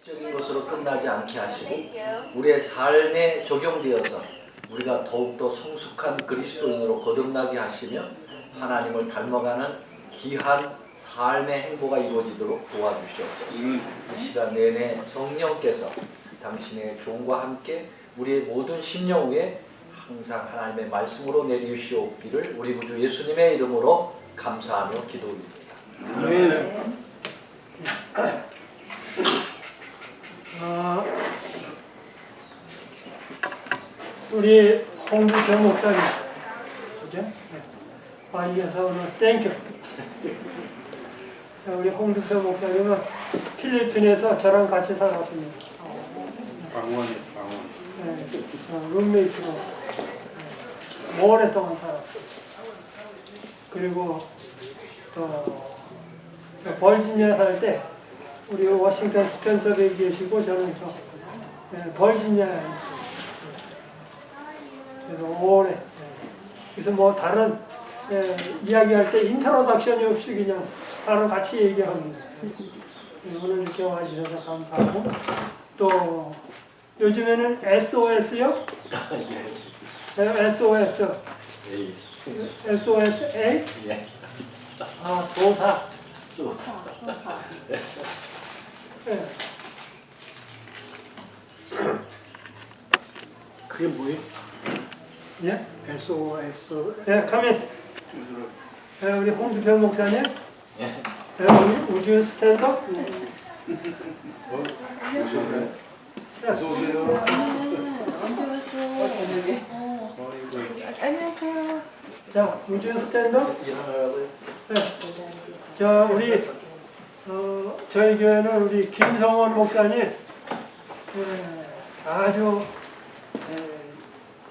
적인 것으로 끝나지 않게 하시고 우리의 삶에 적용되어서 우리가 더욱더 성숙한 그리스도인으로 거듭나게 하시며 하나님을 닮아가는 귀한 삶의 행보가 이루어지도록 도와주시옵소서. 이 시간 내내 성령께서 당신의 종과 함께 우리의 모든 심령 위에 항상 하나님의 말씀으로 내리시옵기를 우리 구주 예수님의 이름으로 감사하며 기도드립니다. 우리 홍두표 목사님, 그죠? 이어서 오늘 땡큐. 우리 홍두표 목사님은 필리핀에서 저랑 같이 살았습니다. 방원. 네, 룸메이트로 오랫동안 살았어요. 그리고 저 버지니아 살 때 우리 워싱턴 스펜서에 계시고 저는 버지니아에 있어요. 그래서 오래. 그래서 뭐 다른 이야기할 때 인트로덕션이 없이 그냥 바로 같이 얘기합니다. 오늘 이렇게 와주셔서 감사하고 또 요즘에는 SOS요? SOS. SOSA? 소사. 네. 그게 뭐예요? 예? SOS. 예, 가면. 우리 홍두표 목사님. Would you stand up? 어서오세요. 안녕하세요. 자, would you stand up? 일어나라고요? 네. 자, 우리 저희 교회는 우리 김성원 목사님 아주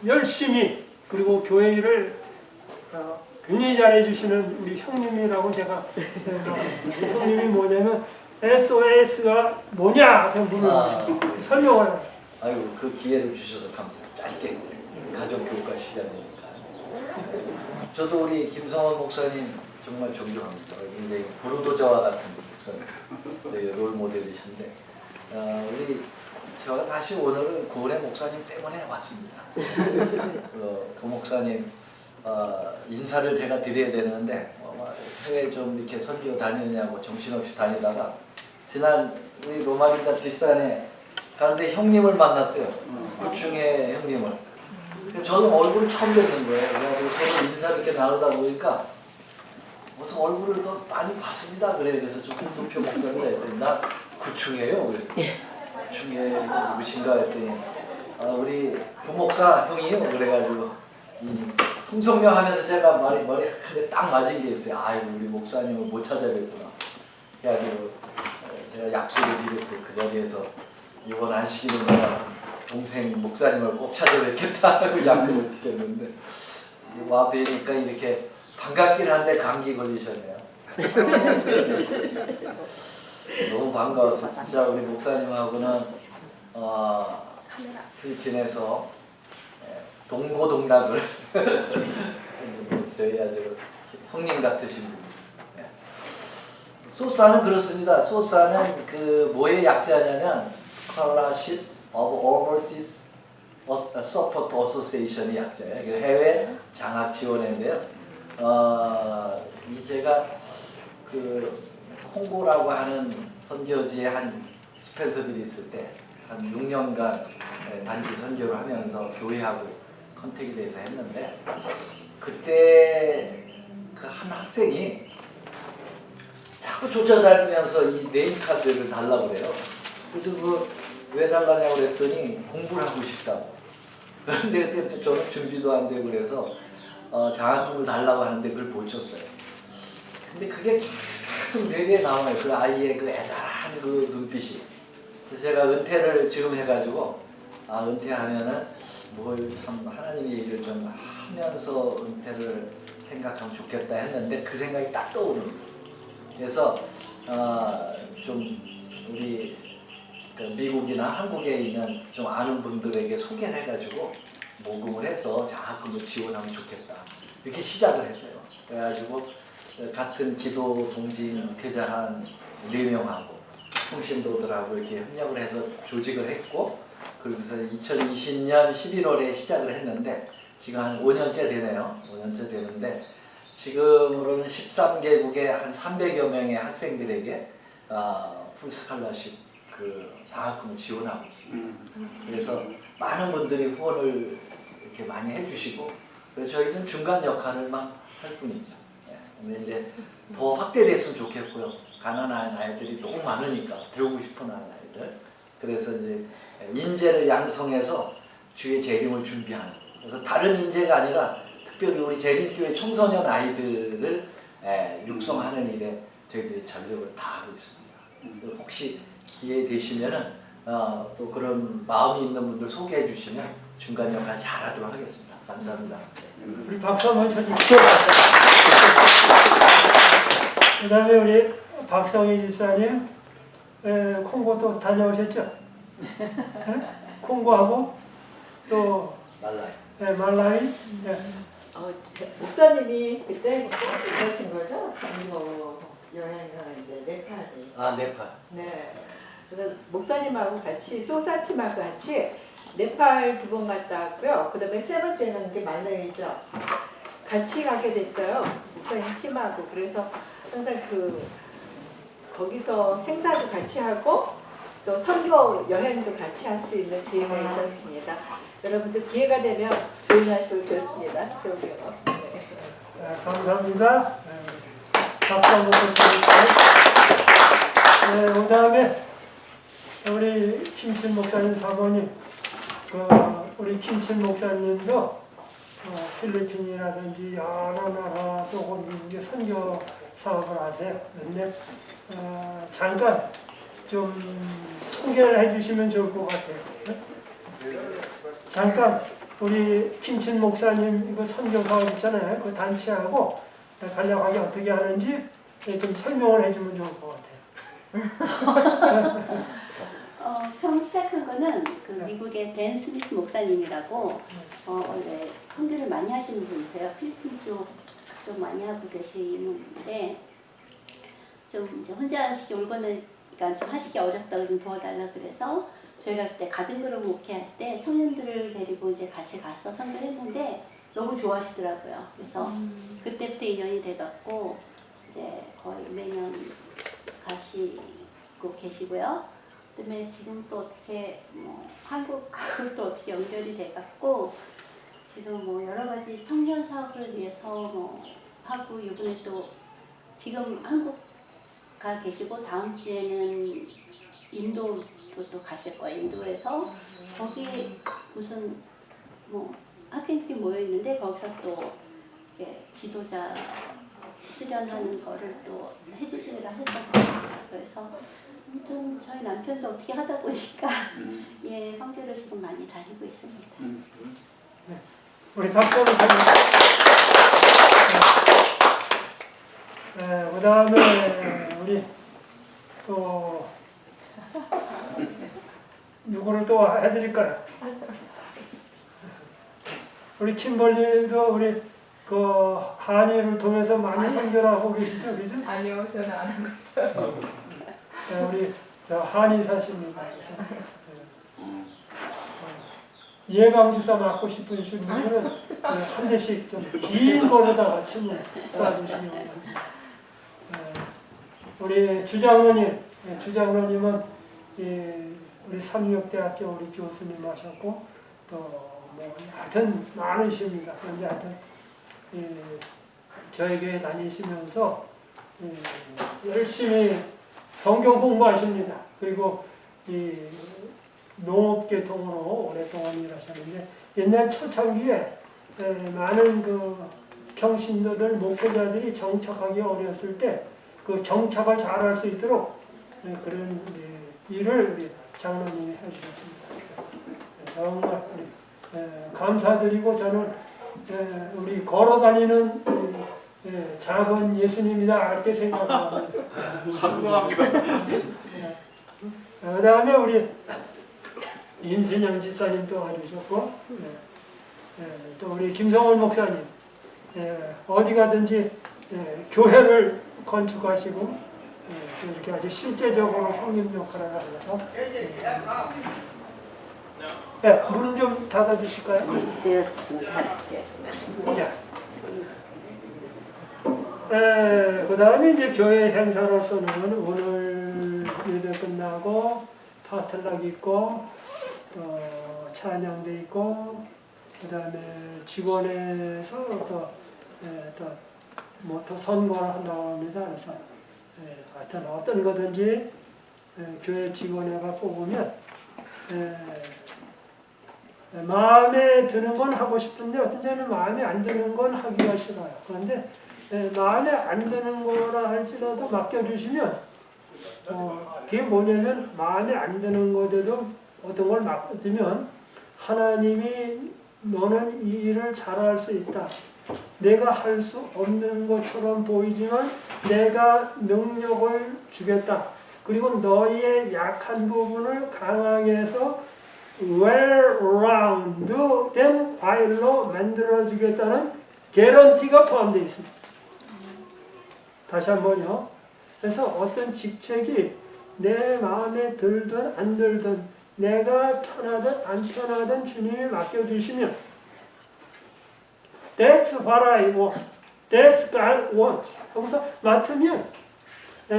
열심히 그리고 교회 일을 굉장히 잘해주시는 우리 형님이라고 제가 형님이 뭐냐면 SOS가 뭐냐 설명을 해요. 아이고 그 기회를 주셔서 감사해요. 짧게 가족 교과 시간이니까. 저도 우리 김성원 목사님 정말 존경합니다. 굉장히 부르도저와 같은 목사님, 저희 롤 모델이신데 우리 제가 사실 오늘은 고은혜 목사님 때문에 왔습니다. 그 목사님 인사를 제가 드려야 되는데 해외 좀 이렇게 선교 다니느냐고 정신없이 다니다가 지난 우리 로마리가 뒷산에 가는데 형님을 만났어요. 구충의 형님을. 저는 얼굴을 처음 뵙는 거예요. 그래가지고 서로 인사를 이렇게 나누다 보니까 무슨 얼굴을 더 많이 봤습니다. 그래서 좀 홍두표 목사님 했더니 나 구충이에요. 그래서 구충의 누구신가 했더니 우리 부목사 형이에요. 그래가지고 홍성명 하면서 제가 머리 크게 딱 맞은 게 있어요. 아이고 우리 목사님을 못 찾아뵙구나. 그래가지고 제가 약속을 드렸어요. 그 자리에서 이번 안식일은 내가 동생 목사님을 꼭 찾아뵙겠다 하고 약속을 지켰는데 와 뵈니까 이렇게 반갑긴 한데 감기 걸리셨네요. 너무 반가워서 진짜 우리 목사님하고는 필리핀에서 동고동락을 저희 아주 형님 같으신 분. 소사는 그렇습니다. 소사는 그 뭐의 약자냐면 Scholarship of Overseas Support Association의 약자예요. 해외 장학 지원회인데요. 제가 그 홍보라고 하는 선교지에 한 스펜서들이 있을 때 한 6년간 단기 선교를 하면서 교회하고 컨택이 돼서 했는데 그때 그 한 학생이 자꾸 쫓아다니면서 이 네임카드를 달라고 그래요. 그래서 왜 달라냐고 그랬더니 공부를 하고 싶다고. 그런데 그때 저는 준비도 안 되고 그래서 장학금을 달라고 하는데 그걸 못 줬어요. 근데 그게 계속 내게 나와요. 그 아이의 그 애절한 그 눈빛이. 그래서 제가 은퇴를 지금 해가지고 은퇴하면은 뭘 참 하나님의 일을 좀 하면서 은퇴를 생각하면 좋겠다 했는데 그 생각이 딱 떠오르는 거예요. 그래서 좀 우리 그 미국이나 한국에 있는 좀 아는 분들에게 소개를 해가지고 모금을 해서 장학금을 지원하면 좋겠다 이렇게 시작을 했어요. 그래가지고 같은 기도 동진 교자 한 4명하고 통신도들하고 이렇게 협력을 해서 조직을 했고, 그러면서 2020년 11월에 시작을 했는데 지금 한 5년째 되네요. 5년째 되는데 지금으로는 13개국의 한 300여 명의 학생들에게 풀스칼러십 그 장학금을 지원하고 있습니다. 그래서 많은 분들이 후원을 이렇게 많이 해주시고, 그래서 저희는 중간 역할을만 할 뿐이죠. 근데 이제 더 확대됐으면 좋겠고요. 가난한 아이들이 너무 많으니까 배우고 싶은 아이들. 그래서 이제 인재를 양성해서 주의 재림을 준비하는. 그래서 다른 인재가 아니라 특별히 우리 재림교회 청소년 아이들을 육성하는 일에 저희들이 전력을 다하고 있습니다. 혹시 기회 되시면은 또 그런 마음이 있는 분들 소개해 주시면 중간 역할 잘하도록 하겠습니다. 감사합니다. 우리 박수 한번 쳐주시죠. 그 다음에 우리 박성희 집사님, 콩고도 다녀오셨죠? 콩고하고 또 말라이. 목사님이 그때 그러신 거죠? 선교 여행을 이제 네팔에. 네팔. 네. 그래서 목사님하고 같이 소사팀하고 같이 네팔 2번 갔다 왔고요. 그다음에 3번째는 이게 말라이죠. 같이 가게 됐어요. 목사님 팀하고. 그래서 항상 거기서 행사도 같이 하고 또 선교 여행도 같이 할 수 있는 기회가 있었습니다. 여러분들 기회가 되면 조인하시고 좋습니다. 좋고요. 네. 감사합니다. 박수 한번 쳐주시죠. 그 다음에 우리 김친 목사님 사모님, 우리 김친 목사님도 필리핀이라든지 여러 나라 또 미국에 선교 사업을 하세요. 그런데 잠깐 좀 소개를 해주시면 좋을 것 같아요. 잠깐 우리 김친 목사님 이거 선교 사업 있잖아요. 그 단체하고 간략하게 어떻게 하는지 좀 설명을 해주면 좋을 것 같아요. 처음 시작한 거는 그 미국의 댄 스미스 목사님이라고 원래 선교를 많이 하시는 분이세요. 필리핀 쪽 좀 많이 하고 계시는데 좀 이제 혼자 하시기 올거니까 좀 하시기 어렵다고 좀 도와달라 그래서 저희가 그때 가든 그룹 목회할 때 청년들을 데리고 이제 같이 가서 선교를 했는데 너무 좋아하시더라고요. 그래서 그때부터 인연이 돼갖고 이제 거의 매년 가시고 계시고요. 그다음에 지금 또 어떻게 한국하고 또 어떻게 연결이 돼갖고 지금 여러 가지 청년 사업을 위해서 하고 이번에 또 지금 한국 가 계시고 다음 주에는 인도도 또 가실 거예요. 인도에서 거기 무슨 학생들이 모여 있는데 거기서 또 지도자 수련하는 거를 또 해주시기로 했었거든요. 그래서 아무튼 저희 남편도 어떻게 하다 보니까 성교를 지금 많이 다니고 있습니다. 네. 우리 박수 한번 쳐주세요. 그 다음에 우리 또 누구를 또 해드릴까요? 우리 킴벌리도 우리 그 한의를 통해서 많이 선교를 하고 계시죠, 그죠? 아니요, 저는 안 하고 있어요. 우리 저 한의사십니다. 예방주사 맞고 싶으신 분들은 한 대씩 좀 긴 거로다가 침을 놔주시면 됩니다. 우리 주장로님은 우리 삼육대학교 우리 교수님 하셨고 또 하여튼 많으십니다. 그런데 하여튼 저희 교회 다니시면서 열심히 성경 공부하십니다. 그리고 농업계통으로 오랫동안 일하셨는데 옛날 초창기에 많은 그 평신도들 목회자들이 정착하기 어려웠을 때 그 정착을 잘할 수 있도록 그런 일을 우리 장로님이 해주셨습니다. 정말 감사드리고 저는 우리 걸어다니는 작은 예수님이다 이렇게 생각합니다. 감사합니다. 그 다음에 우리 임신영 집사님도 와주셨고 또 우리 김성원 목사님 어디 가든지 교회를 건축하시고 이렇게 아주 실제적으로 형님 역할을 하면서 네, 문 좀 닫아주실까요? 제가 지금 할게요. 예. 그 다음에 이제 교회 행사로서는 오늘 예배 끝나고 파틀락 있고 찬양대 있고 그 다음에 직원에서 또 선거를 한다고 합니다. 그래서 하여튼 어떤 거든지 교회 직원회가 뽑으면 마음에 드는 건 하고 싶은데 어떤 때는 마음에 안 드는 건 하기가 싫어요. 그런데 마음에 안 드는 거라 할지라도 맡겨주시면 그게 뭐냐면 마음에 안 드는 거에도 어떤 걸 맡기면 하나님이 너는 이 일을 잘할 수 있다. 내가 할 수 없는 것처럼 보이지만 내가 능력을 주겠다. 그리고 너희의 약한 부분을 강하게 해서 well-round 된 과일로 만들어주겠다는 개런티가 포함되어 있습니다. 다시 한번요. 그래서 어떤 직책이 내 마음에 들든 안 들든 내가 편하든 안 편하든 주님이 맡겨주시면 That's what I want. That's God wants. 하고서 맡으면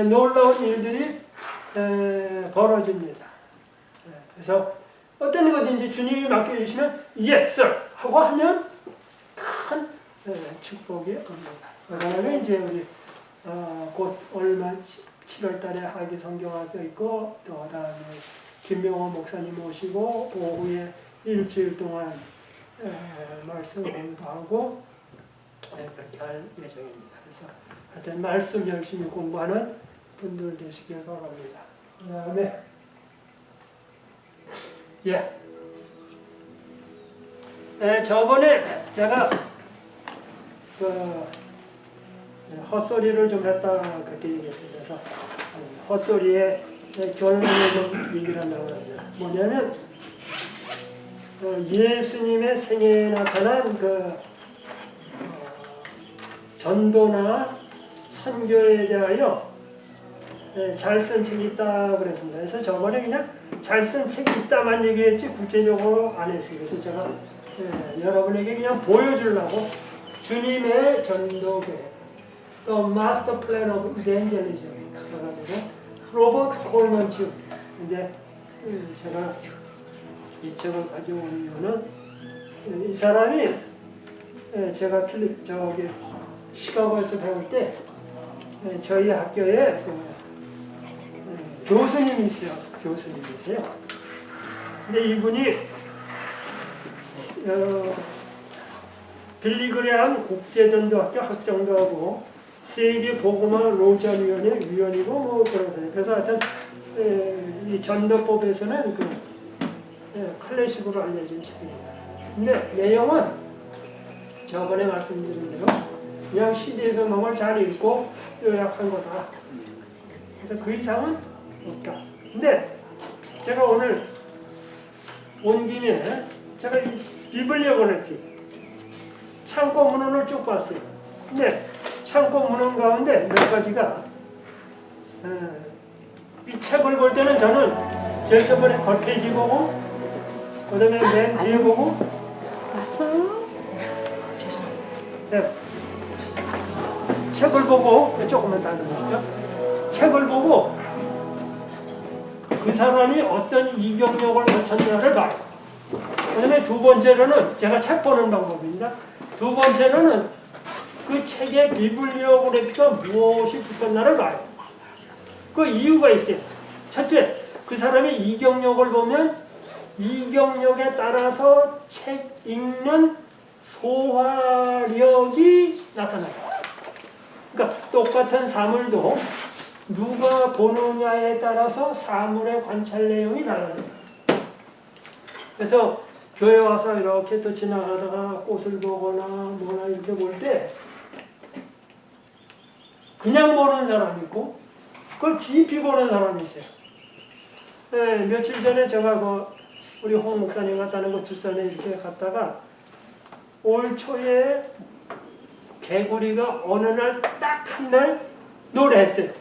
놀라운 일들이 벌어집니다. 그래서 어떤 거든지 주님이 맡겨주시면 Yes, sir! 하고 하면 큰 축복이 옵니다. 그다음에 이제 우리 곧 얼마 7월 달에 하기 성경학교 있고 또 그다음에 김명호 목사님 오시고 오후에 일주일 동안 말씀 공부하고 그렇게 할 예정입니다. 그래서 하여튼 말씀 열심히 공부하는 분들 되시길 바랍니다. 그 다음에 저번에 제가 헛소리를 좀 했다 그렇게 얘기했습니다. 그래서 헛소리의 결론을 좀 얘기를 한다고 합니다. 뭐냐면 예수님의 생애에 나타난 전도나 선교에 대하여 잘 쓴 책이 있다 그랬습니다. 그래서 저번에 그냥 잘 쓴 책이 있다만 얘기했지 구체적으로 안 했어요. 그래서 제가 여러분에게 그냥 보여주려고 주님의 전도 계획, The Master Plan of Evangelism 그래가지고 로버트 콜먼 주 이제 제가 이 책을 가져온 이유는 이 사람이 제가 저기 시카고에서 배울 때 저희 학교에 교수님이세요. 근데 이분이 빌리그레함 국제전도학교 학장도 하고 세계 복음화 로전위원회 위원이고 뭐 그러세요. 그래서 하여튼 이 전도법에서는 클래식으로 알려진 책입니다. 근데 내용은 저번에 말씀드린 대로 그냥 CD에서 놈을 잘 읽고 요약한 거다. 그래서 그 이상은 없다. 근데 제가 오늘 온 김에 제가 이 비블리오그래피 창고 문헌을 쭉 봤어요. 근데 창고 문헌 가운데 몇 가지가 이 책을 볼 때는 저는 제일 처음에 겉페이지 보고 그 다음에 맨 뒤에 보고 왔어요? 네. 책을 보고 조금만 따르시죠. 책을 보고 그 사람이 어떤 이경력을 거쳤냐를 봐요. 그 다음에 두 번째로는 제가 책 보는 방법입니다. 두 번째로는 그 책에 비블리오그래피가 무엇이 붙었나를 봐요. 그 이유가 있어요. 첫째, 그 사람의 이경력을 보면 이경력에 따라서 책 읽는 소화력이 나타나요. 그러니까 똑같은 사물도 누가 보느냐에 따라서 사물의 관찰 내용이 달라져요. 그래서 교회 와서 이렇게 또 지나가다가 꽃을 보거나 뭐나 이렇게 볼 때 그냥 보는 사람이 있고 그걸 깊이 보는 사람이 있어요. 네, 며칠 전에 제가 우리 홍 목사님 갔다는 거 두산에 이렇게 갔다가 올 초에 개구리가 어느 날 딱 한 날 노래했어요.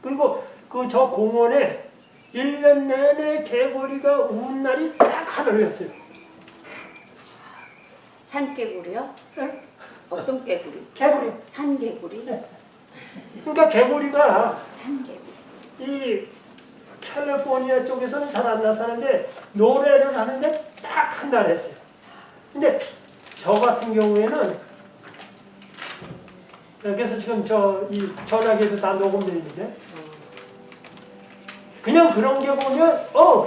그리고 그 저 공원에 1년 내내 개구리가 운 날이 딱 하루였어요. 산개구리요? 네? 어떤 개구리? 개구리. 산개구리? 네. 그러니까 개구리가 산개구리. 이 캘리포니아 쪽에서는 잘 안 나타나는데 노래를 하는데 딱 한 달 했어요. 근데 저 같은 경우에는 그래서 지금 이 전화기에도 다 녹음되어 있는데 그냥 그런 게 보면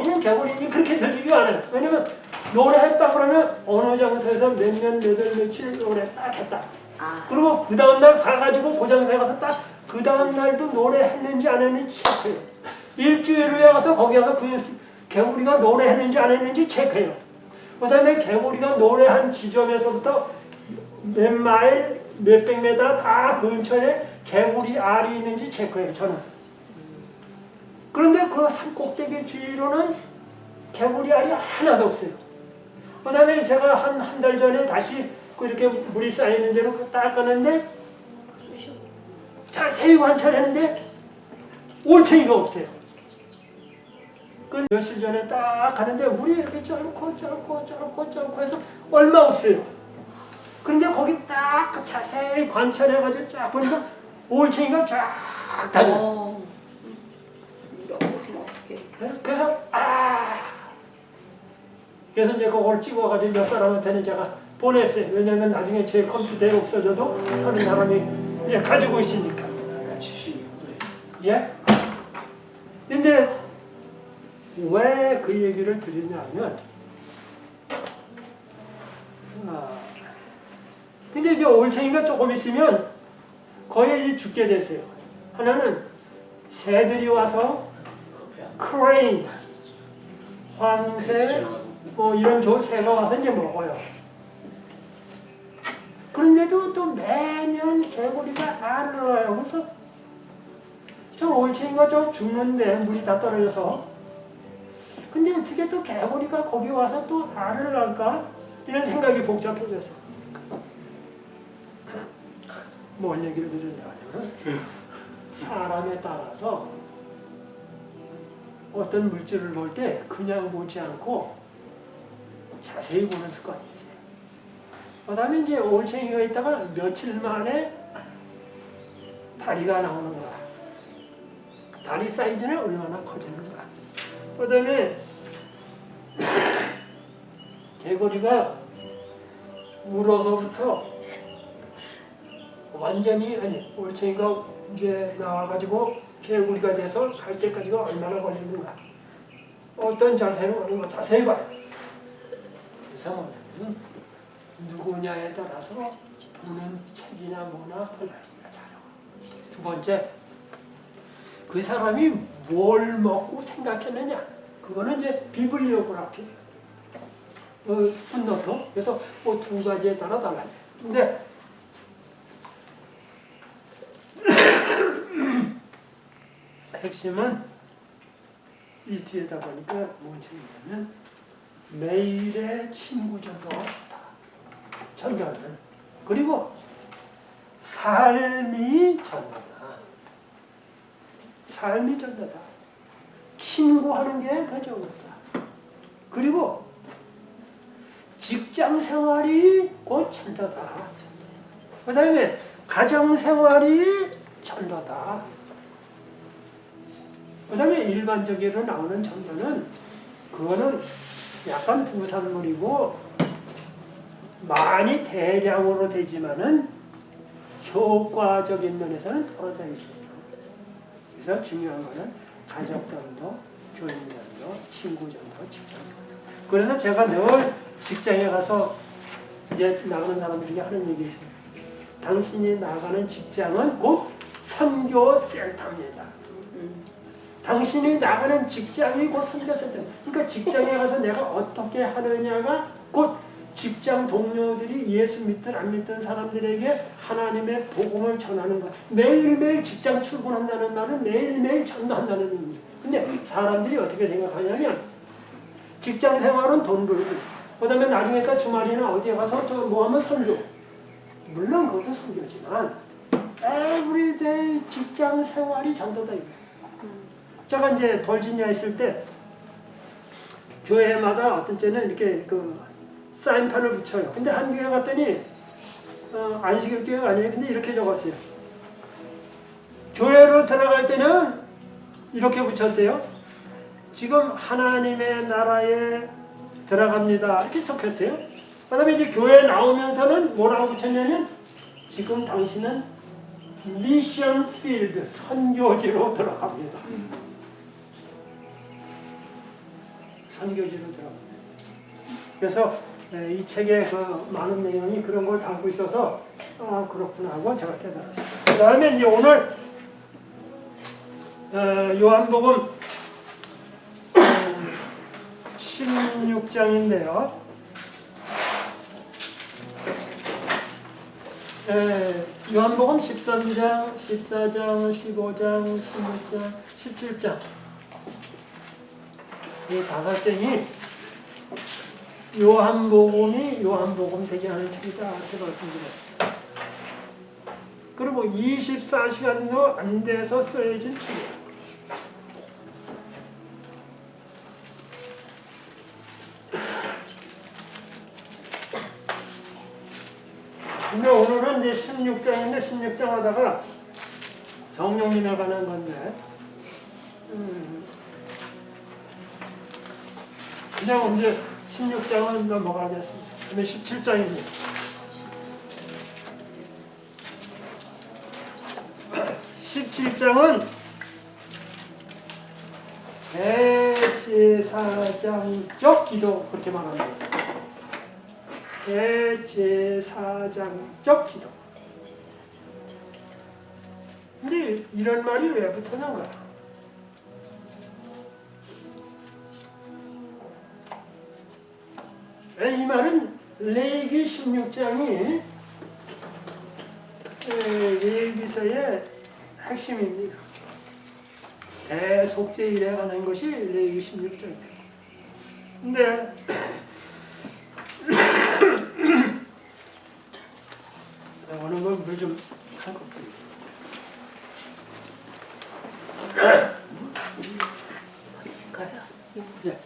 그냥 개구리니 그렇게 들리지 않아요. 왜냐면 노래했다 그러면 어느 장소에서 몇 년, 몇 월, 며칠 노래 딱 했다. 아, 그리고 그 다음날 가가지고 그 장소에 가서 딱 그 다음날도 노래했는지 안 했는지 체크해요. 일주일 후에 가서 거기 가서 그 개구리가 노래했는지 안 했는지 체크해요. 그 다음에 개구리가 노래한 지점에서부터 몇 마일, 몇백 메다 다 근처에 개구리 알이 있는지 체크해요. 저는. 그런데 그 산 꼭대기 주위로는 개구리 알이 하나도 없어요. 그 다음에 제가 한 달 전에 다시 이렇게 물이 쌓이는 대로 딱 가는데 자세히 관찰했는데 올챙이가 없어요. 그 며칠 전에 딱 가는데 물이 이렇게 짧고 해서 얼마 없어요. 그런데 거기 딱 자세히 관찰해가지고 쫙 보니까 올챙이가 쫙 다녀요. 물 없었으면 어떡해. 그래서 그래서 이제 그걸 찍어가지고 몇 사람한테는 제가 보냈어요. 왜냐면 나중에 제 컴퓨터에 없어져도 하는 사람이 이제 가지고 있으니까. 예? 근데 왜 그 얘기를 드리냐면 근데 이제 올챙이가 조금 있으면 거의 죽게 됐어요. 하나는 새들이 와서 크레인, 황새, 뭐 이런 새가 와서 이제 먹어요. 그런데도 또 매년 개구리가 알을 낳아요. 그래서 저 올챙이가 좀 죽는데 물이 다 떨어져서. 근데 어떻게 또 개구리가 거기 와서 또 알을 낳을까? 이런 생각이 복잡해졌어요. 뭔 얘기를 드리냐면 사람에 따라서 어떤 물질을 볼 때 그냥 보지 않고 자세히 보는 습관이 있어요. 그 다음에 이제 올챙이가 있다가 며칠 만에 다리가 나오는 거야. 다리 사이즈는 얼마나 커지는가. 그 다음에 개구리가 물어서부터 완전히 올챙이가 이제 나와가지고 개구리가 돼서 갈 때까지가 얼마나 걸리는가. 어떤 자세로 하는 거 자세히 봐요. 그래서 누구냐에 따라서 보는 책이나 뭐나 달라집니다. 두 번째, 그 사람이 뭘 먹고 생각했느냐. 그거는 이제 비블리오그래피, 풋노트. 그래서 뭐 두 가지에 따라 달라져요. 근데 핵심은 이 뒤에다 보니까 뭔 책이냐면 매일의 친구전도 전도하는, 그리고 삶이 전도다. 삶이 전도다. 친구하는 게 가장 어렵다. 그리고 직장 생활이 곧 전도다. 그 다음에 가정 생활이 전도다. 그 다음에 일반적으로 나오는 전도는 그거는 약간 부산물이고 많이 대량으로 되지만은 효과적인 면에서는 떨어져 있습니다. 그래서 중요한 거는 가족전도, 교인전도, 친구전도, 직장전도. 그래서 제가 늘 직장에 가서 이제 나가는 사람들이 하는 얘기 있어요. 당신이 나가는 직장은 곧 선교센터입니다. 당신이 나가는 직장이 곧 선교센터. 그러니까 직장에 가서 내가 어떻게 하느냐가 곧 직장 동료들이 예수 믿든 안 믿든 사람들에게 하나님의 복음을 전하는 것. 매일매일 직장 출근한다는 말은 매일매일 전도한다는 의미예요. 근데 사람들이 어떻게 생각하냐면 직장 생활은 돈 벌고 그 다음에 나중에까 주말이나 어디에 가서 뭐 하면 선교. 물론 그것도 선교지만 에브리데이 직장 생활이 전도다 이거예요. 제가 이제 버지니아에 있을 때 교회마다 어떤 때는 이렇게 그 사인판을 붙여요. 근데 한 교회 갔더니 안식일 교회가 아니에요. 근데 이렇게 적었어요. 교회로 들어갈 때는 이렇게 붙였어요. 지금 하나님의 나라에 들어갑니다. 이렇게 적혔어요. 그 다음에 이제 교회 나오면서는 뭐라고 붙였냐면 지금 당신은 미션 필드 선교지로 들어갑니다. 선교지로 들어갑니다. 그래서 이 책에 그 많은 내용이 그런 걸 담고 있어서 그렇구나 하고 제가 깨달았어요. 그 다음에 이제 오늘 요한복음 16장인데요. 요한복음 13장, 14장, 15장, 16장, 17장 이 5장이 요한복음이 요한복음 되게 하는 책이다 이렇게 말씀드렸습니다. 그리고 24시간도 안 돼서 쓰여진 책이에요. 근데 오늘은 이제 16장인데 16장 하다가 성령님에 관한 건데 그냥 이제 16장은 넘어가겠습니다. 그다음에 17장입니다. 17장은 대제사장적 기도 그렇게 말합니다. 대제사장적 기도. 근데 이런 말이 왜 붙었는가? 이 말은 레위기 16장이 레위기서의 핵심입니다. 대속죄일에 관한 것이 레위기 16장입니다. 근데 오는 건 물 좀 한 컵 드립니다. 예.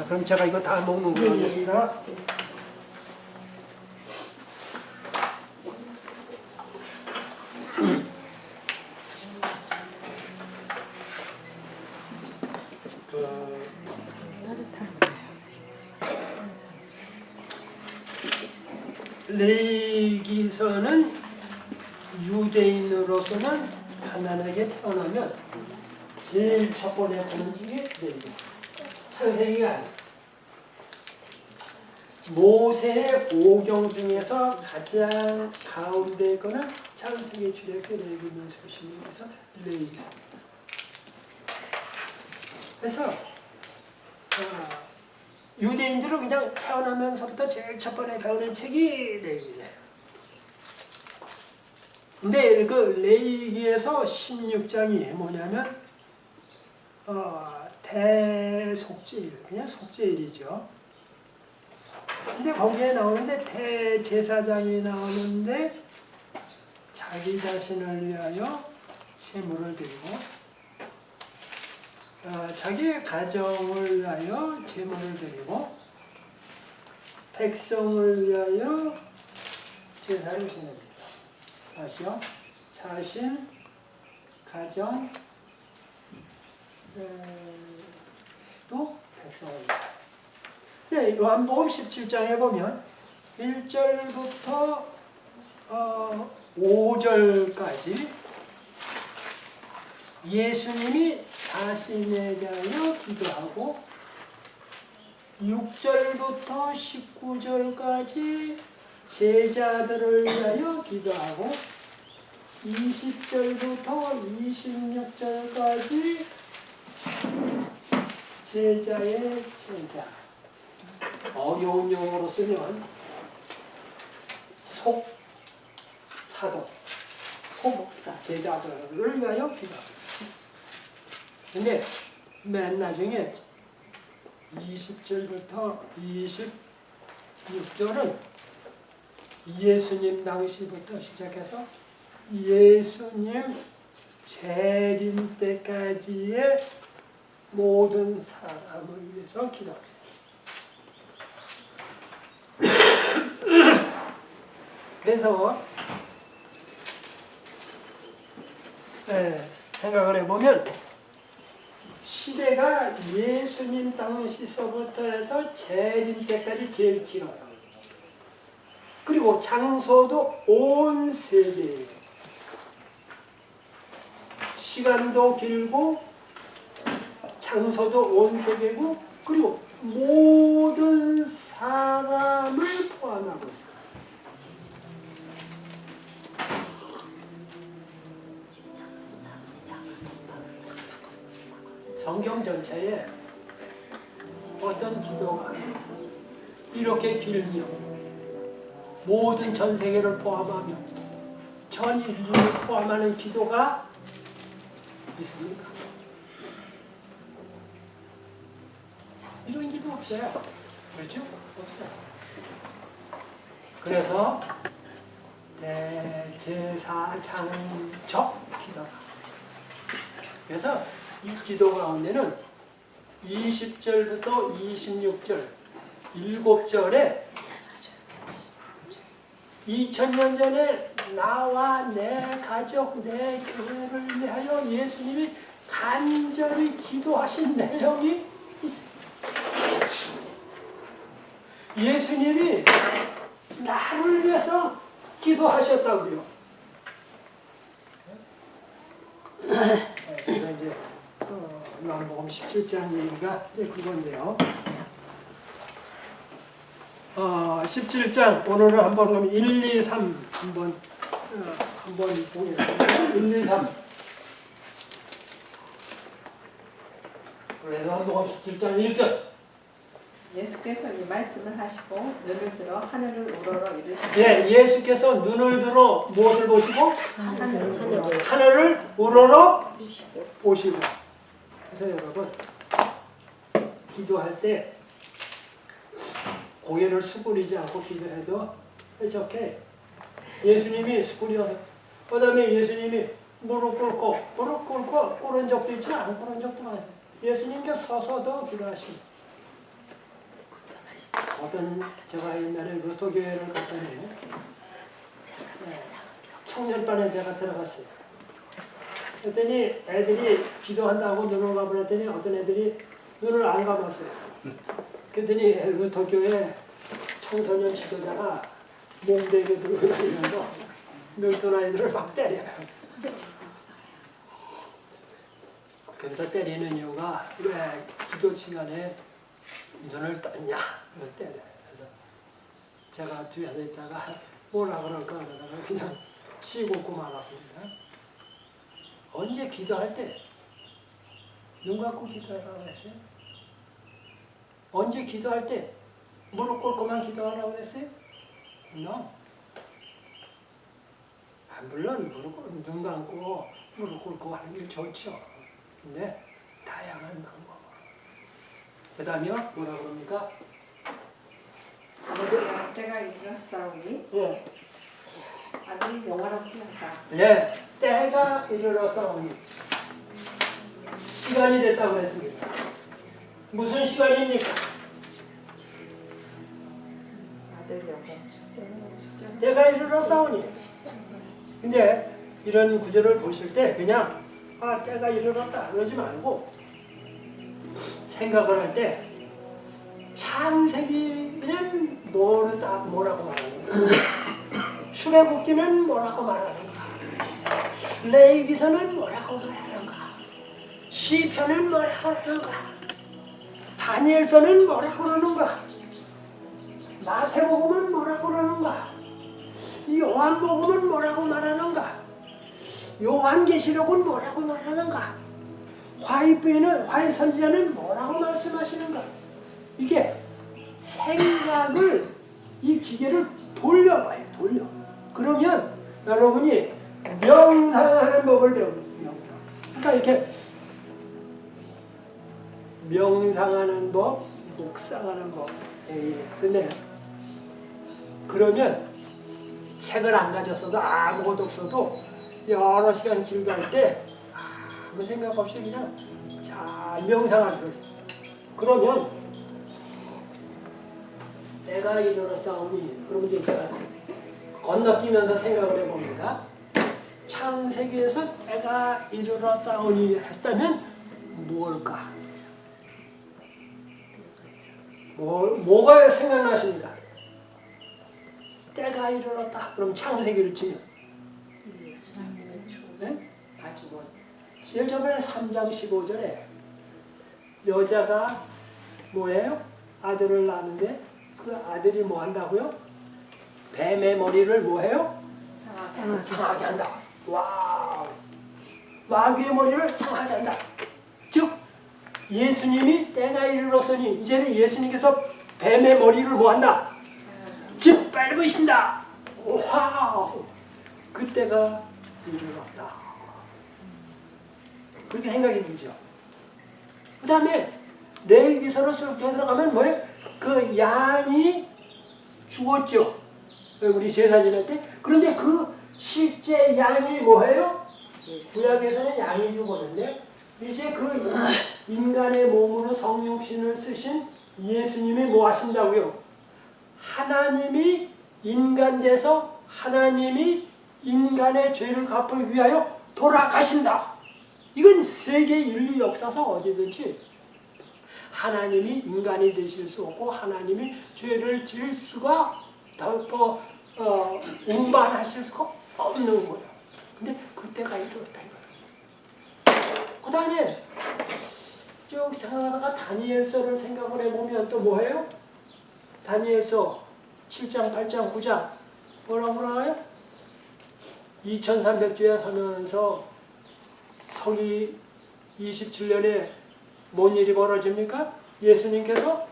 그럼 제가 이거 다 먹는 걸로 하겠습니다. 레위기서는 유대인으로서는 가난하게 태어나면 제일 첫 번째 하는 일이 레위기. 창세기가 아니에요. 모세의 오경 중에서 가장 가운데 거는 창세기, 출애굽기, 레위기, 민수기, 신명기에서 레위기서. 그래서 유대인들은 그냥 태어나면서부터 제일 첫 번에 배우는 책이 레위기서예요. 근데 그 레위기에서 16장이 뭐냐면 대속죄일, 그냥 속죄일이죠. 근데 거기에 나오는데 대제사장이 나오는데 자기 자신을 위하여 제물을 드리고 자기 가정을 위하여 제물을 드리고 백성을 위하여 제사를 지냅니다. 다시요. 자신, 가정, 또 백성을 위하여. 네, 요한복음 17장에 보면 1절부터 5절까지 예수님이 자신에 대하여 기도하고 6절부터 19절까지 제자들을 위하여 기도하고 20절부터 26절까지 제자의 제자. 어려운 용어로 쓰면 속사도, 속목사, 제자들을 위하여 기도합니다. 근데 맨 나중에 20절부터 26절은 예수님 당시부터 시작해서 예수님 재림 때까지의 모든 사람을 위해서 기도합니다. 그래서 생각을 해보면 시대가 예수님 당시서부터 해서 재림 때까지 제일 길어요. 그리고 장소도 온 세계예요. 시간도 길고 장소도 온 세계고 그리고 모든 사람을 포함하고 있어요. 성경 전체에 어떤 기도가 이렇게 길며 모든 전 세계를 포함하며 전 인류를 포함하는 기도가 있습니까? 이런 기도 없어요. 그렇죠? 없어요. 그래서 대제사장적 기도가. 그래서 이 기도 가운데는 20절부터 26절 7절에 2000년 전에 나와 내 가족, 내 교회를 위하여 예수님이 간절히 기도하신 내용이 있어요. 예수님이 나를 위해서 기도하셨다고요. 그래서 이제 요한복음 17장 얘기가 이제 그건데요. 17장 오늘은 한번 그럼 1, 2, 3 한번 보겠습니다. 1, 2, 3. 그래서 요한복음 17장 1절. 예수께서 이 말씀을 하시고 눈을 들어 하늘을 우러러 이르시되 예, 예수께서 눈을 들어 무엇을 보시고 하늘을 하늘을 우러러 보시고. 그래서 여러분 기도할 때 고개를 수그리지 않고 기도해도 이렇게 예수님이 수그려서 그다음에 예수님이 무릎 꿇고 꿇은 적도 있지 안 꿇은 적도 많아요. 예수님께 서서도 기도하십니다. 어떤 제가 옛날에 루터 교회를 갔더니 청년반에 제가 들어갔어요. 그랬더니 애들이 기도한다고 눈을 감으랬더니 어떤 애들이 눈을 안 감았어요. 그랬더니 루터 교회 청소년 지도자가 몸되게 들고 다니면서 눈뜬 아이들을 막 때려요. 그래서 때리는 이유가 왜 기도 시간에 눈을 떴냐? 때려요. 그래서 제가 뒤에서 있다가 뭐라 그럴까 그러다가 그냥 쉬고 웃고 말았습니다. 언제 기도할 때 눈 감고 기도하라고 했어요? 언제 기도할 때 무릎 꿇고만 기도하라고 했어요? No. 물론 눈 감고 무릎 꿇고 하는 게 좋죠. 근데 다양한 방법. 그 다음에요? 뭐라 그럽니까? 아버지가 때가 이르렀사오니 예. 아들이 영화롭게 하사 예. 때가 이르렀사오니 시간이 됐다고 했습니다. 무슨 시간입니까? 아들 영화 때가 이르렀사오니. 근데 이런 구절을 보실 때 그냥 때가 이르렀다 그러지 말고 생각을 할 때 창세기는 뭐라고 말하는가? 출애굽기는 뭐라고 말하는가? 레위기서는 뭐라고 말하는가? 시편은 뭐라고 하는가? 다니엘서는 뭐라고 그러는가? 마태복음은 뭐라고 그러는가? 요한복음은 뭐라고 말하는가? 요한계시록은 뭐라고 말하는가? 화이 선지자는 뭐라고 말씀하시는가? 이게 생각을 이 기계를 돌려봐요. 그러면 여러분이 명상하는 법을 배웁니다. 그러니까 이렇게 명상하는 법, 묵상하는 법. 근데 그러면 책을 안 가졌어도 아무것도 없어도 여러 시간 길게 할 때 아무 생각 없이 그냥 잘 명상할 수 있어요. 그러면 때가 이르렀사오니, 그러면 이제 제가 건너뛰면서 생각을 해봅니다. 창세기에서 때가 이르렀사오니 했다면 무엇일까? 뭐가 생각나십니다? 때가 이르렀다. 그럼 창세기를 치면 네? 제일 저번에 3장 15절에 여자가 뭐예요? 아들을 낳는데 그 아들이 뭐 한다고요? 뱀의 머리를 뭐해요? 상하게 한다. 와우. 마귀의 머리를 상하게 한다. 즉 예수님이 때가 이르렀으니 이제는 예수님께서 뱀의 머리를 뭐 한다? 즉 밟으신다. 와우. 그때가 이르렀다. 그렇게 생각이 들죠. 그 다음에 레위기서로 쓱 들어가면 뭐예요? 그 양이 죽었죠. 우리 제사 지낼 때. 그런데 그 실제 양이 뭐예요? 구약에서는 양이 죽었는데 이제 그 인간의 몸으로 성육신을 쓰신 예수님이 뭐 하신다고요? 하나님이 인간 돼서 하나님이 인간의 죄를 갚기 위하여 돌아가신다. 이건 세계 인류 역사상 어디든지 하나님이 인간이 되실 수 없고 하나님이 죄를 지을 수가 더 운반하실 수가 없는 거예요. 근데 그때가 이렇다 이거예요. 그 다음에 쭉 생각하다가 다니엘서를 생각을 해보면 또 뭐예요? 다니엘서 7장, 8장, 9장 뭐라고 나와요? 2300주에 서면서 성이 27년에 뭔 일이 벌어집니까? 예수님께서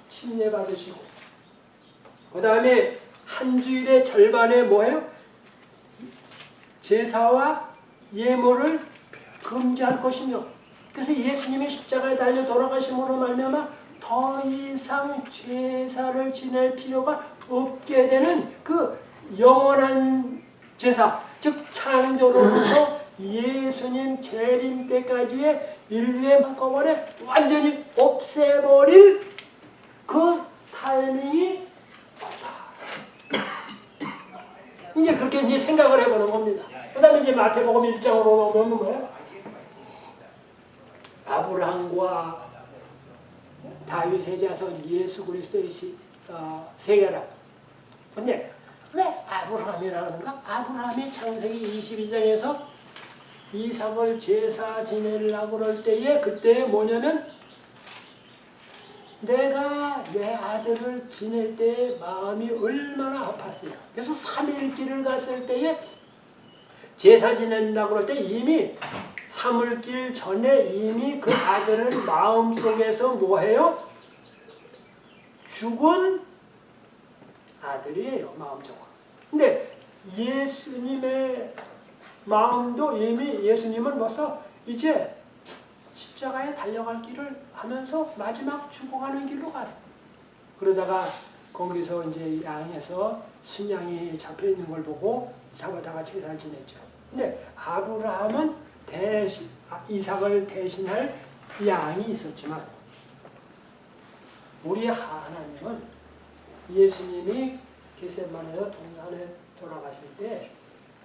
침례 받으시고 그 다음에 한 주일의 절반에 뭐예요? 제사와 예물을 금지할 것이며 그래서 예수님이 십자가에 달려 돌아가심으로 말미암아 더 이상 제사를 지낼 필요가 없게 되는 그 영원한 제사 즉 창조로부터 예수님 재림 때까지의 인류의 한꺼번에 완전히 없애버릴 그 타이밍이 왔다. 이제 그렇게 이제 생각을 해보는 겁니다. 그 다음에 이제 마태복음 1장으로 오면 뭐예요? 아브라함과 다윗의 자손 예수 그리스도의 세계라. 근데 왜 아브라함이라는가? 아브라함이 창세기 22장에서 이삭을 제사 지내려고 그럴 때에 그때 뭐냐면 내가 내 아들을 지낼 때 마음이 얼마나 아팠어요. 그래서 3일 길을 갔을 때에 제사 지낸다고 그럴 때 이미 3일 길 전에 이미 그 아들은 마음속에서 뭐해요? 죽은 아들이에요. 마음적으로. 근데 예수님의 마음도 이미 예수님은 벌써 이제 십자가에 달려갈 길을 하면서 마지막 죽어가는 길로 가세요. 그러다가 거기서 이제 양에서 순양이 잡혀 있는 걸 보고 잡아다가 제사를 지냈죠. 근데 아브라함은 이삭을 대신할 양이 있었지만 우리 하나님은 예수님이 겟세마네에서 동산에 돌아가실 때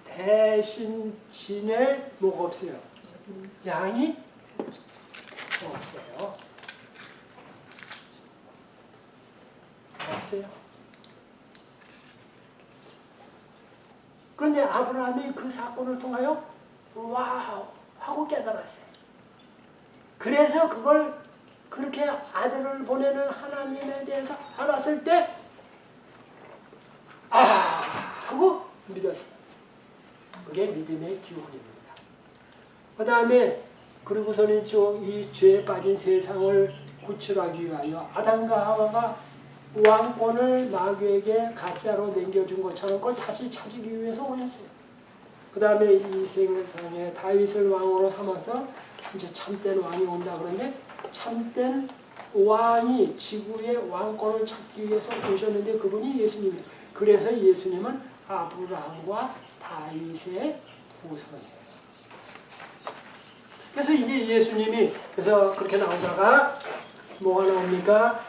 대신 지낼 뭐가 없어요. 양이 없어요. 없어요. 그런데 아브라함이 그 사건을 통하여 와우 하고 깨달았어요. 그래서 그걸 그렇게 아들을 보내는 하나님에 대해서 알았을 때 하고 믿었어요. 그게 믿음의 기원입니다. 그 다음에 그리고서는 이 죄에 빠진 세상을 구출하기 위하여 아담과 하와가 왕권을 마귀에게 가짜로 남겨준 것처럼 그걸 다시 찾기 위해서 오셨어요. 그 다음에 이 세상에 다윗을 왕으로 삼아서 이제 참된 왕이 온다 그러는데 참된 왕이 지구의 왕권을 찾기 위해서 오셨는데 그분이 예수님이에요. 그래서 예수님은 아브라함과 다윗의 후손이에요. 그래서 이게 예수님이 그래서 그렇게 나오다가 뭐가 나옵니까?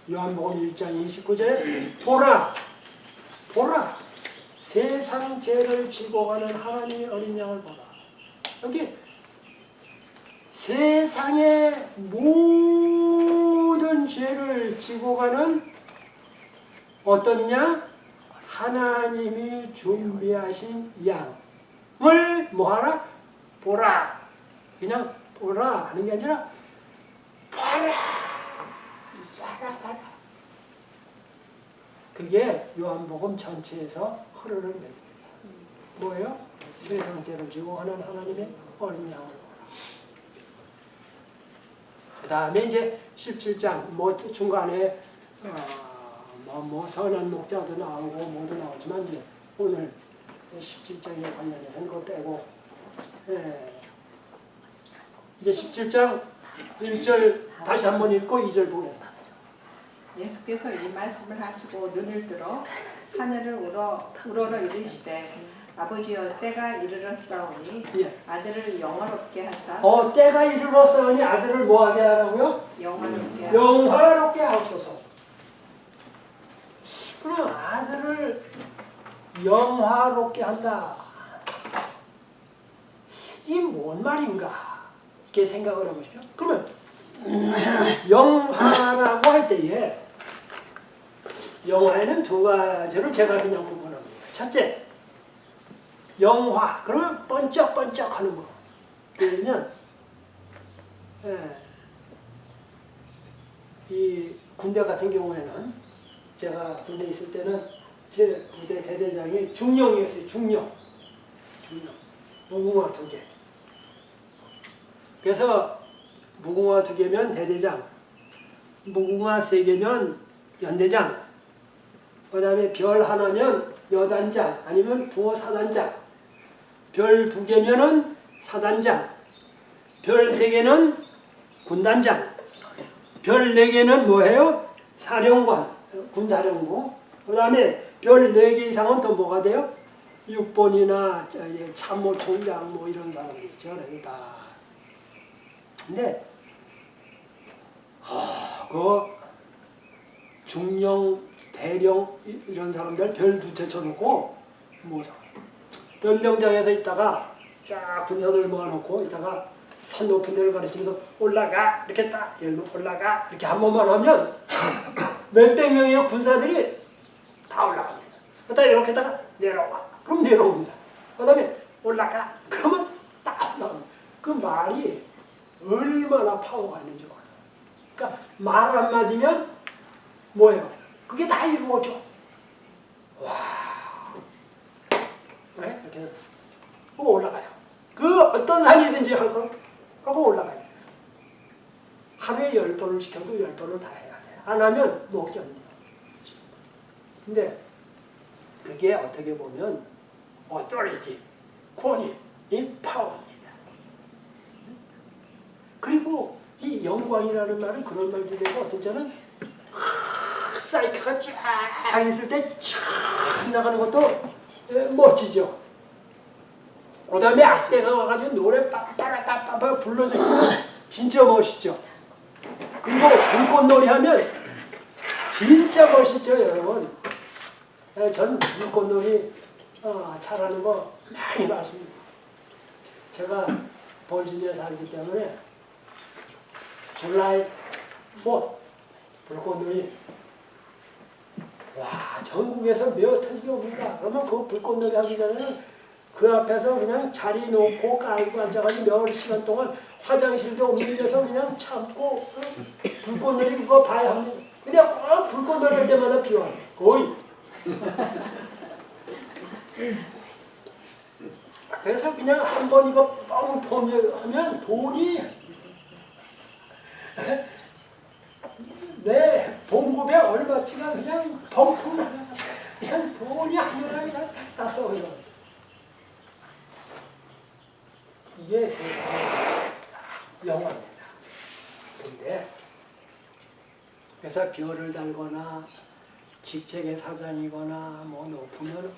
요한복음 1장 29절 보라 보라 세상 죄를 지고 가는 하나님의 어린 양을 보라. 여기 세상의 모든 죄를 지고 가는 어떤 양? 하나님이 준비하신 양을 뭐하라? 보라. 그냥 보라 하는 게 아니라 봐라. 봐라. 그게 요한복음 전체에서 흐르는 맥입니다. 뭐예요? 세상 죄를 지고 가는 하나님의 어린 양을 보라. 그 다음에 이제 17장 뭐 중간에 뭐 선한 목자도 나오고 뭐도 나오지만 이제 오늘 17장에 관련해서는 그거 빼고 이제 17장 1절 다시 한번 읽고 2절 보겠습니다. 예수께서 이 말씀을 하시고 눈을 들어 하늘을 우러러 이르시되 아버지여 때가 이르렀사오니 예. 아들을 영화롭게 하사 때가 이르렀사오니 아들을 뭐하게 하라고요? 영화롭게 하사 영화롭게 하옵소서. 그럼 아들을 영화롭게 한다. 이 뭔 말인가? 이렇게 생각을 해보십시오. 그러면 영화라고 할 때에 영화에는 두 가지를 제가 그냥 구분합니다. 첫째, 영화. 그러면 번쩍번쩍 하는 거. 그러면 이 군대 같은 경우에는 제가 군대 있을 때는 제 부대 대대장이 중령이었어요. 중령. 무궁화 2개. 그래서 무궁화 2개면 대대장, 무궁화 3개면 연대장, 그 다음에 별 하나면 여단장 아니면 두어 사단장, 별 2개면은 사단장, 별 3개는 군단장, 별 4개는 뭐예요? 사령관, 군사령부. 그 다음에 별 4개 이상은 또 뭐가 돼요? 육본이나 참모총장 뭐 이런 사람들 있죠. 그러니까. 근데 그 중령, 대령 이런 사람들 별 2채 쳐놓고 연명장에서 있다가 쫙 군사들 모아놓고 있다가 산 높은 데를 가르치면서 올라가 이렇게 딱 올라가 이렇게 한 번만 하면 몇백 명의 군사들이 다 올라갑니다. 그다음에 이렇게다가 내려와 그럼 내려옵니다. 그다음에 올라가 그러면 딱 올라갑니다. 그 말이 얼마나 파워가 있는지 몰라요. 그러니까 말 한마디면 뭐예요? 그게 다 이루어져. 와. 네? 이렇게 올라가요. 그 어떤 산이든지 할 걸 하고 올라가요. 하루에 10번을 시켜도 10번을 다 해야 돼. 안 하면 못 견뎌. 근데 그게 어떻게 보면 authority, 권위, 이 파워입니다. 그리고 이 영광이라는 말은 그런 말도 되고 어떤 때는 사이클가 쫙 있을 때 쫙 나가는 것도 멋지죠. 그 다음에 악대가 와가지고 노래 빠빠라빠빠 불러주면 진짜 멋있죠. 그리고 불꽃놀이 하면 진짜 멋있죠, 여러분. 전 불꽃놀이 잘하는 거 많이 봤습니다. 제가 버지니아에 살기 때문에 July 4th 불꽃놀이 와 전국에서 몇 터지게 옵니다. 그러면 그 불꽃놀이 하기 전에는 그 앞에서 그냥 자리 놓고 깔고 앉아가지고 몇 시간 동안 화장실도 없는 데서 그냥 참고 불꽃놀이 그거 봐야 합니다. 근데 꼭 불꽃놀이 할 때마다 비 와요. 거의. 그래서 그냥 한 번 이거 뻥 터면 돈이 내 봉급에 얼마치가 그냥 펑펑 나가. 그냥 돈이 하늘에 그냥 다 썩어져. 이게 세상의 영화입니다. 근데 회사 별을 달거나 직책의 사장이거나 뭐 높으면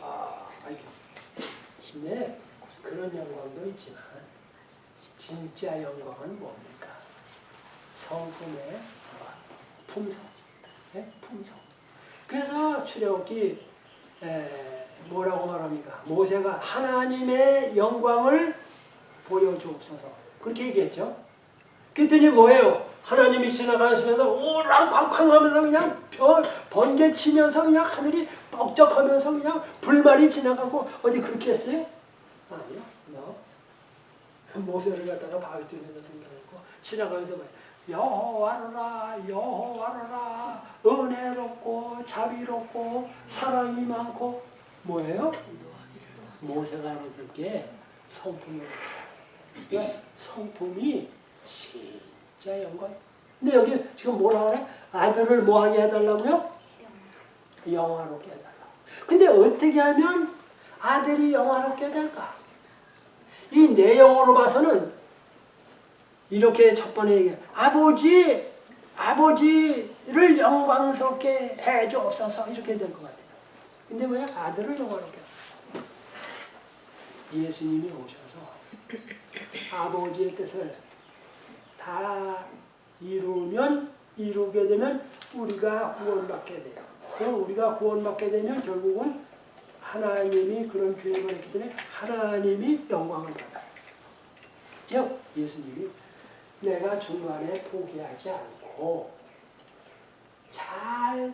이게 네 그런 영광도 있지만 진짜 영광은 뭡니까? 성품의 품성입니다. 네? 품성. 그래서 출애굽기 뭐라고 말합니까? 모세가 하나님의 영광을 보여주옵소서 그렇게 얘기했죠. 그랬더니 뭐예요? 하나님이 지나가시면서 오랑쾅쾅하면서 그냥 번개 치면서 그냥 하늘이 뻑적하면서 그냥 불말이 지나가고 어디 그렇게 했어요? 아니요. 모세를 갖다가 바위 뒤에서 생겨나고 지나가면서 여호와로라 여호와로라 은혜롭고 자비롭고 사랑이 많고 뭐예요? 모세가 알았던 게 성품이에요. 성품이 진짜 영광. 근데 여기 지금 뭐라 그래? 아들을 뭐하게 해달라고요? 영화롭게 해달라고. 근데 어떻게 하면 아들이 영화롭게 될까? 이 내용으로 봐서는 이렇게 첫 번째 얘기해. 아버지를 영광스럽게 해주옵소서 이렇게 될 것 같아요. 근데 뭐야? 아들을 영화롭게. 예수님이 오셔서 아버지의 뜻을 다 이루게 되면 우리가 구원받게 돼요. 그럼 우리가 구원받게 되면 결국은 하나님이 그런 계획을 했기 때문에 하나님이 영광을 받아요. 즉 예수님이 내가 중간에 포기하지 않고 잘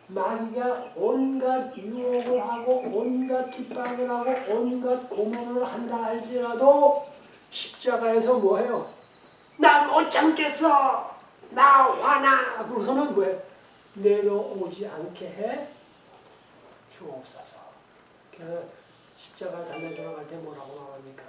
마귀가 온갖 유혹을 하고 온갖 핍박을 하고 온갖 고문을 한다 할지라도 십자가에서 뭐해요? 나 못 참겠어! 나 화나! 그러고서는 뭐해? 내려오지 않게 해 주옵소서. 그래서 십자가 달려 들어갈 때 뭐라고 말합니까?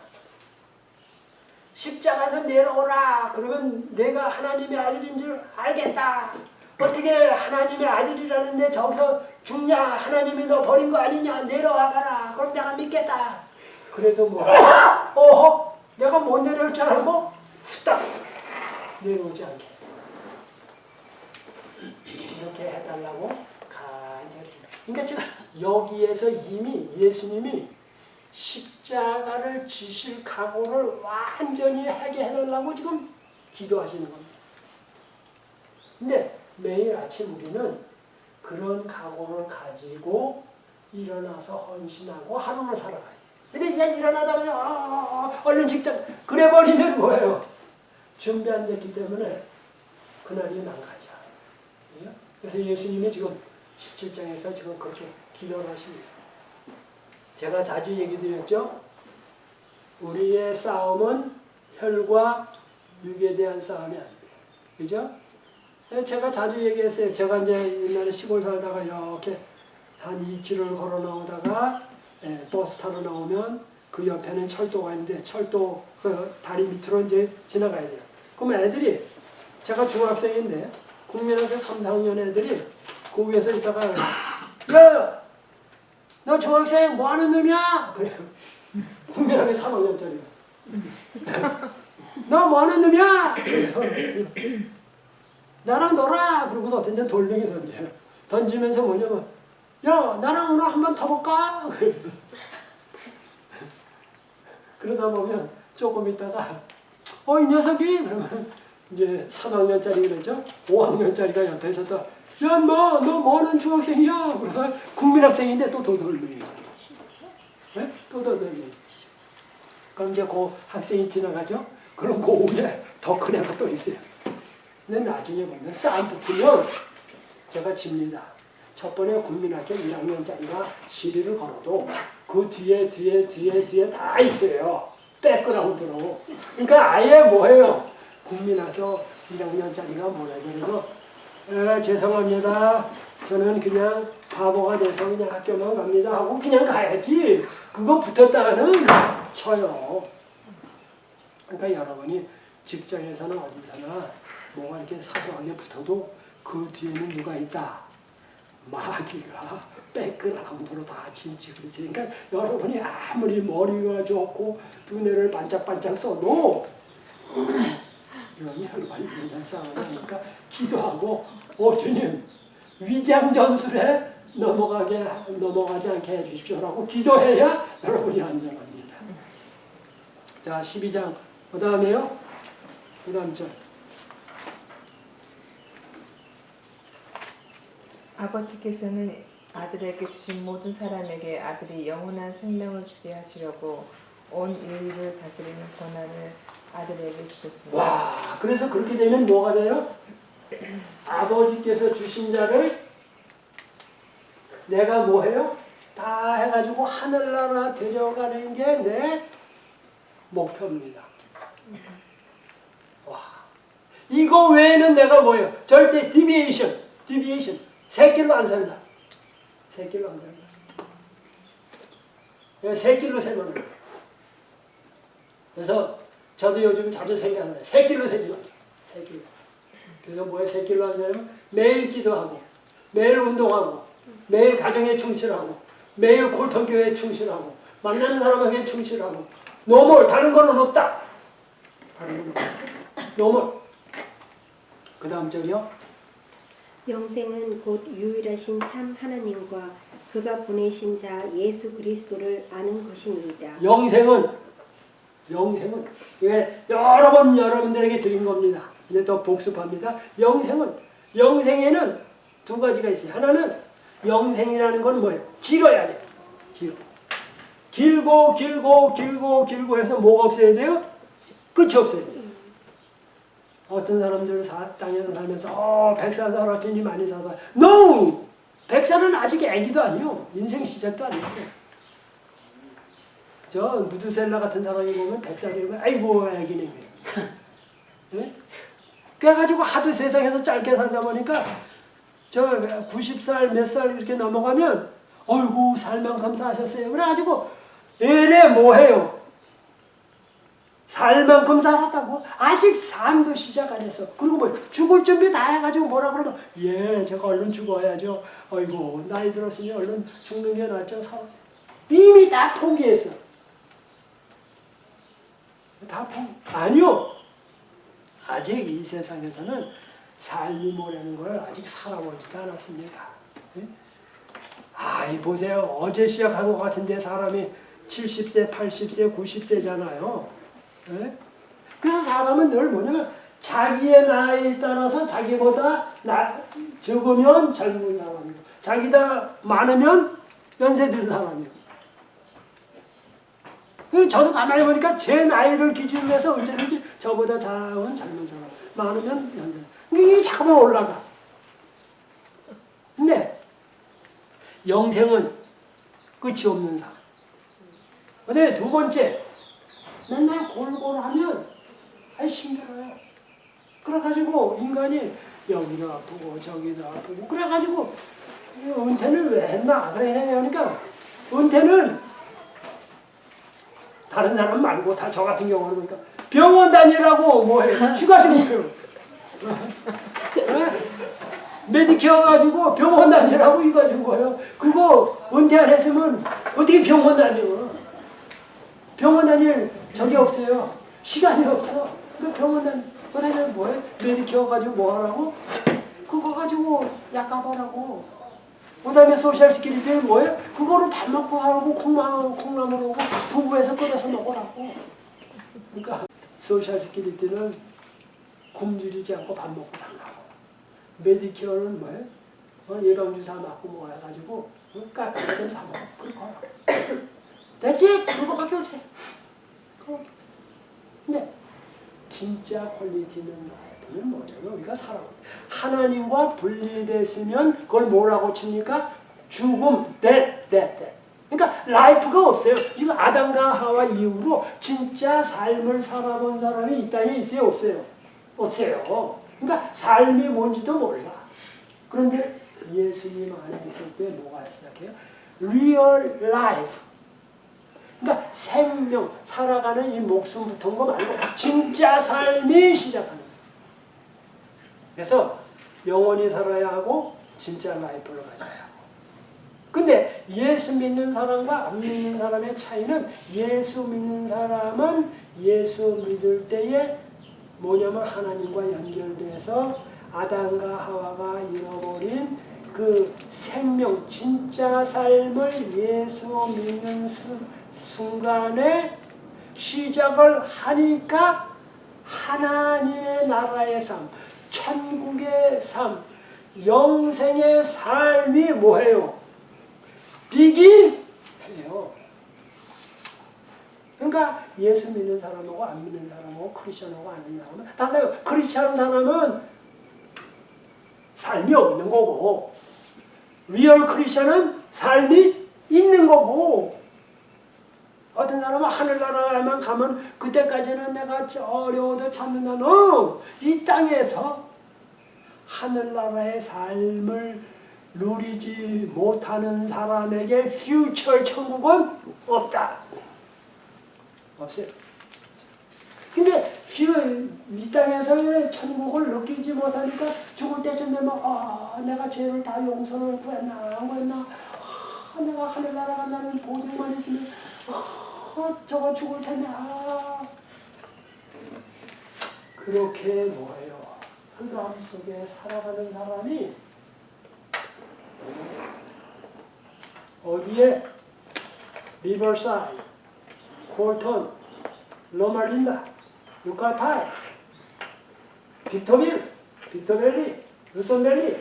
십자가에서 내려오라. 그러면 내가 하나님의 아들인 줄 알겠다. 어떻게 하나님의 아들이라는데 저기서 죽냐? 하나님이 너 버린 거 아니냐? 내려와봐라. 그럼 내가 믿겠다. 그래도 뭐 내가 못 내려올 줄 알고 후딱 내려오지 않게 이렇게 해달라고 간절히. 그러니까 지금 여기에서 이미 예수님이 십자가를 지실 각오를 완전히 하게 해달라고 지금 기도하시는 겁니다. 근데 매일 아침 우리는 그런 각오를 가지고 일어나서 헌신하고 하루를 살아가야 돼. 근데 그냥 일어나자마자 얼른 직장 그래 버리면 뭐예요? 준비 안 됐기 때문에 그날이 망가져. 그래서 예수님이 지금 17장에서 지금 그렇게 기도를 하십니다. 제가 자주 얘기 드렸죠? 우리의 싸움은 혈과 육에 대한 싸움이 아닙니다. 그죠? 제가 자주 얘기했어요. 제가 이제 옛날에 시골 살다가 이렇게 한 2km를 걸어 나오다가 버스 타러 나오면 그 옆에는 철도가 있는데 철도 그 다리 밑으로 이제 지나가야 돼요. 그럼 애들이 제가 중학생인데 국민학교 3, 4학년 애들이 그 위에서 있다가 야! 너 중학생 뭐 하는 놈이야? 그래요. 국민학교 3학년짜리가. 너 뭐 하는 놈이야? 그래서 나랑 놀아! 그러고서 어떤 데 돌멩이 던져요. 던지면서 뭐냐면 야! 나랑 오늘 한번 타볼까? 그러다 보면 조금 있다가 이 녀석이! 그러면 이제 3학년짜리 그랬죠? 5학년짜리가 옆에 있었다. 야, 너 뭐하는 중학생이야? 그래서 국민학생인데 또 돌멩이. 네? 또 돌멩이. 그럼 이제 그 학생이 지나가죠? 그럼 그 위에 더 큰 애가 또 있어요. 근데 나중에 보면 싸움 붙으면 제가 집니다. 첫 번에 국민학교 1학년짜리가 시비를 걸어도 그 뒤에 다 있어요. 백그라운드로. 그러니까 아예 뭐예요? 국민학교 1학년짜리가 뭐라 그래도 죄송합니다. 저는 그냥 바보가 돼서 그냥 학교만 갑니다 하고 그냥 가야지. 그거 붙었다가는 쳐요. 그러니까 여러분이 직장에서나 어디서나 뭐가 이렇게 사소하게 붙어도 그 뒤에는 누가 있다. 마귀가 백그라운드로 다 침치고 있으니까 여러분이 아무리 머리가 좋고 두뇌를 반짝반짝 써도 여기 혈관이 굉장히 싸우니까 기도하고 주님 위장전술에 넘어가지 않게 해주십시오라고 기도해야 여러분이 안전합니다. 자 12장 그 다음에요. 그 다음 절. 아버지께서는 아들에게 주신 모든 사람에게 아들이 영원한 생명을 주게 하시려고 온 인류를 다스리는 권한을 아들에게 주셨습니다. 와, 그래서 그렇게 되면 뭐가 돼요? 아버지께서 주신 자를 내가 뭐 해요? 다 해가지고 하늘나라 데려가는 게 내 목표입니다. 와, 이거 외에는 내가 뭐예요? 절대 디비에이션. 새길로 안 산다. 새길로 안 산다. 내가 새길로 세면 돼. 그래서 저도 요즘 자주 생각나요. 새길로 세지 마. 새길로. 그래서 뭐예요? 새길로 안 세면 매일 기도하고, 매일 운동하고, 매일 가정에 충실하고, 매일 골통교회에 충실하고, 만나는 사람에게 충실하고, 노멀 다른 거는 없다. 다른 거는 없다. 노멀. 그 다음 절이요. 영생은 곧 유일하신 참 하나님과 그가 보내신 자 예수 그리스도를 아는 것입니다. 영생은 이게 여러 번 여러분들에게 드린 겁니다. 이제 또 복습합니다. 영생에는 두 가지가 있어요. 하나는 영생이라는 건 뭐예요? 길어야 돼요. 길고 해서 뭐가 없어야 돼요? 끝이 없어야 돼요. 어떤 사람들 땅에서 살면서 100살 살았더니 많이 살아. No! 100살은 아직 애기도 아니요. 인생 시작도 안 했어요. 저 무드셀라 같은 사람이 보면 100살이면 아이고 애기네. 네? 그래가지고 하도 세상에서 짧게 살다 보니까 저 90살 몇 살 이렇게 넘어가면 어이구 살 만큼 사셨어요. 그래가지고 애래 뭐해요? 살 만큼 살았다고? 아직 삶도 시작 안 했어. 그리고 뭐 죽을 준비 다 해가지고 뭐라 그러면 제가 얼른 죽어야죠. 어이구 나이 들었으니 얼른 죽는 게 낫죠. 이미 다 포기했어. 다 포기. 아니요. 아직 이 세상에서는 삶이 뭐라는 걸 아직 살아보지도 않았습니다. 보세요. 어제 시작한 것 같은데 사람이 70세, 80세, 90세잖아요. 그래서 사람은 늘 뭐냐면 자기의 나이에 따라서 자기보다 적으면 젊은 사람이고 자기보다 많으면 연세 든 사람이고 저도 가만히 보니까 제 나이를 기준으로 해서 언제든지 저보다 작은 젊은 사람 많으면 연세 이게 자꾸만 올라가. 근데 영생은 끝이 없는 사람. 근데 두 번째 맨날 골골하면 힘들어요. 그래가지고 인간이 여기도 아프고 저기도 아프고 그래가지고 은퇴는 왜 했나 그렇게 생각하니까 은퇴는 다른 사람 말고 다 저 같은 경우는 그러니까 병원 다니라고 뭐해 휴가 좀 해요. 메디케어 가지고 병원 다니라고 휴가 준 거예요. 그거 은퇴 안 했으면 어떻게 병원 다녀? 병원 다닐 적이 없어요. 시간이 없어. 그 병원 다니면 뭐해? 메디케어 가지고 뭐 하라고? 그거 가지고 약 가보라고. 그 다음에 소셜 시큐리티는 뭐예요? 그거로 밥 먹고 살고 콩나물하고 두부에서 끓여서 먹으라고. 그러니까 소셜 시큐리티는 굶주리지 않고 밥 먹고 살라고. 메디케어는 뭐예요? 예방주사 맞고 뭐 해가지고 깎아서 좀 사 먹고 그거. 됐지? 그거밖에 없어요. 근데 진짜 퀄리티 있는 라이프는 뭐냐면 우리가 살아갑니다. 하나님과 분리됐으면 그걸 뭐라고 칩니까? 죽음, death. 그러니까 라이프가 없어요. 이거 아담과 하와 이후로 진짜 삶을 살아본 사람이 이 땅에 있어요? 없어요? 없어요. 그러니까 삶이 뭔지도 몰라. 그런데 예수님 안에 있을 때 뭐가 시작해요? Real life. 그러니까 생명, 살아가는 이 목숨 붙은 거 말고 진짜 삶이 시작하는 거예요. 그래서 영원히 살아야 하고 진짜 라이프를 가져야 하고. 근데 예수 믿는 사람과 안 믿는 사람의 차이는 예수 믿는 사람은 예수 믿을 때에 뭐냐면 하나님과 연결돼서 아담과 하와가 잃어버린 그 생명, 진짜 삶을 예수 믿는 순간에 시작을 하니까 하나님의 나라의 삶, 천국의 삶, 영생의 삶이 뭐예요? begin 해요. 그러니까 예수 믿는 사람하고 안 믿는 사람하고 크리스천하고 안 믿는 사람은 달라요. 크리스천 사람은 삶이 없는 거고 리얼 크리스천은 삶이 있는 거고 어떤 사람은 하늘나라에만 가면 그때까지는 내가 어려워도 참는다. No! 이 땅에서 하늘나라의 삶을 누리지 못하는 사람에게 퓨처 천국은 없다. 없어요. 근데 이 땅에서의 천국을 느끼지 못하니까 죽을 때쯤 되면 내가 죄를 다 용서를 구했나 안 구했나 내가 하늘나라 간다는 보증만 있으면 저거 죽을 텐데 그렇게 뭐예요? 그 마음속에 살아가는 사람이 어디에? 리버사이드, 콜턴, 로마린다, 유카타이, 빅터밸리, 루선밸리,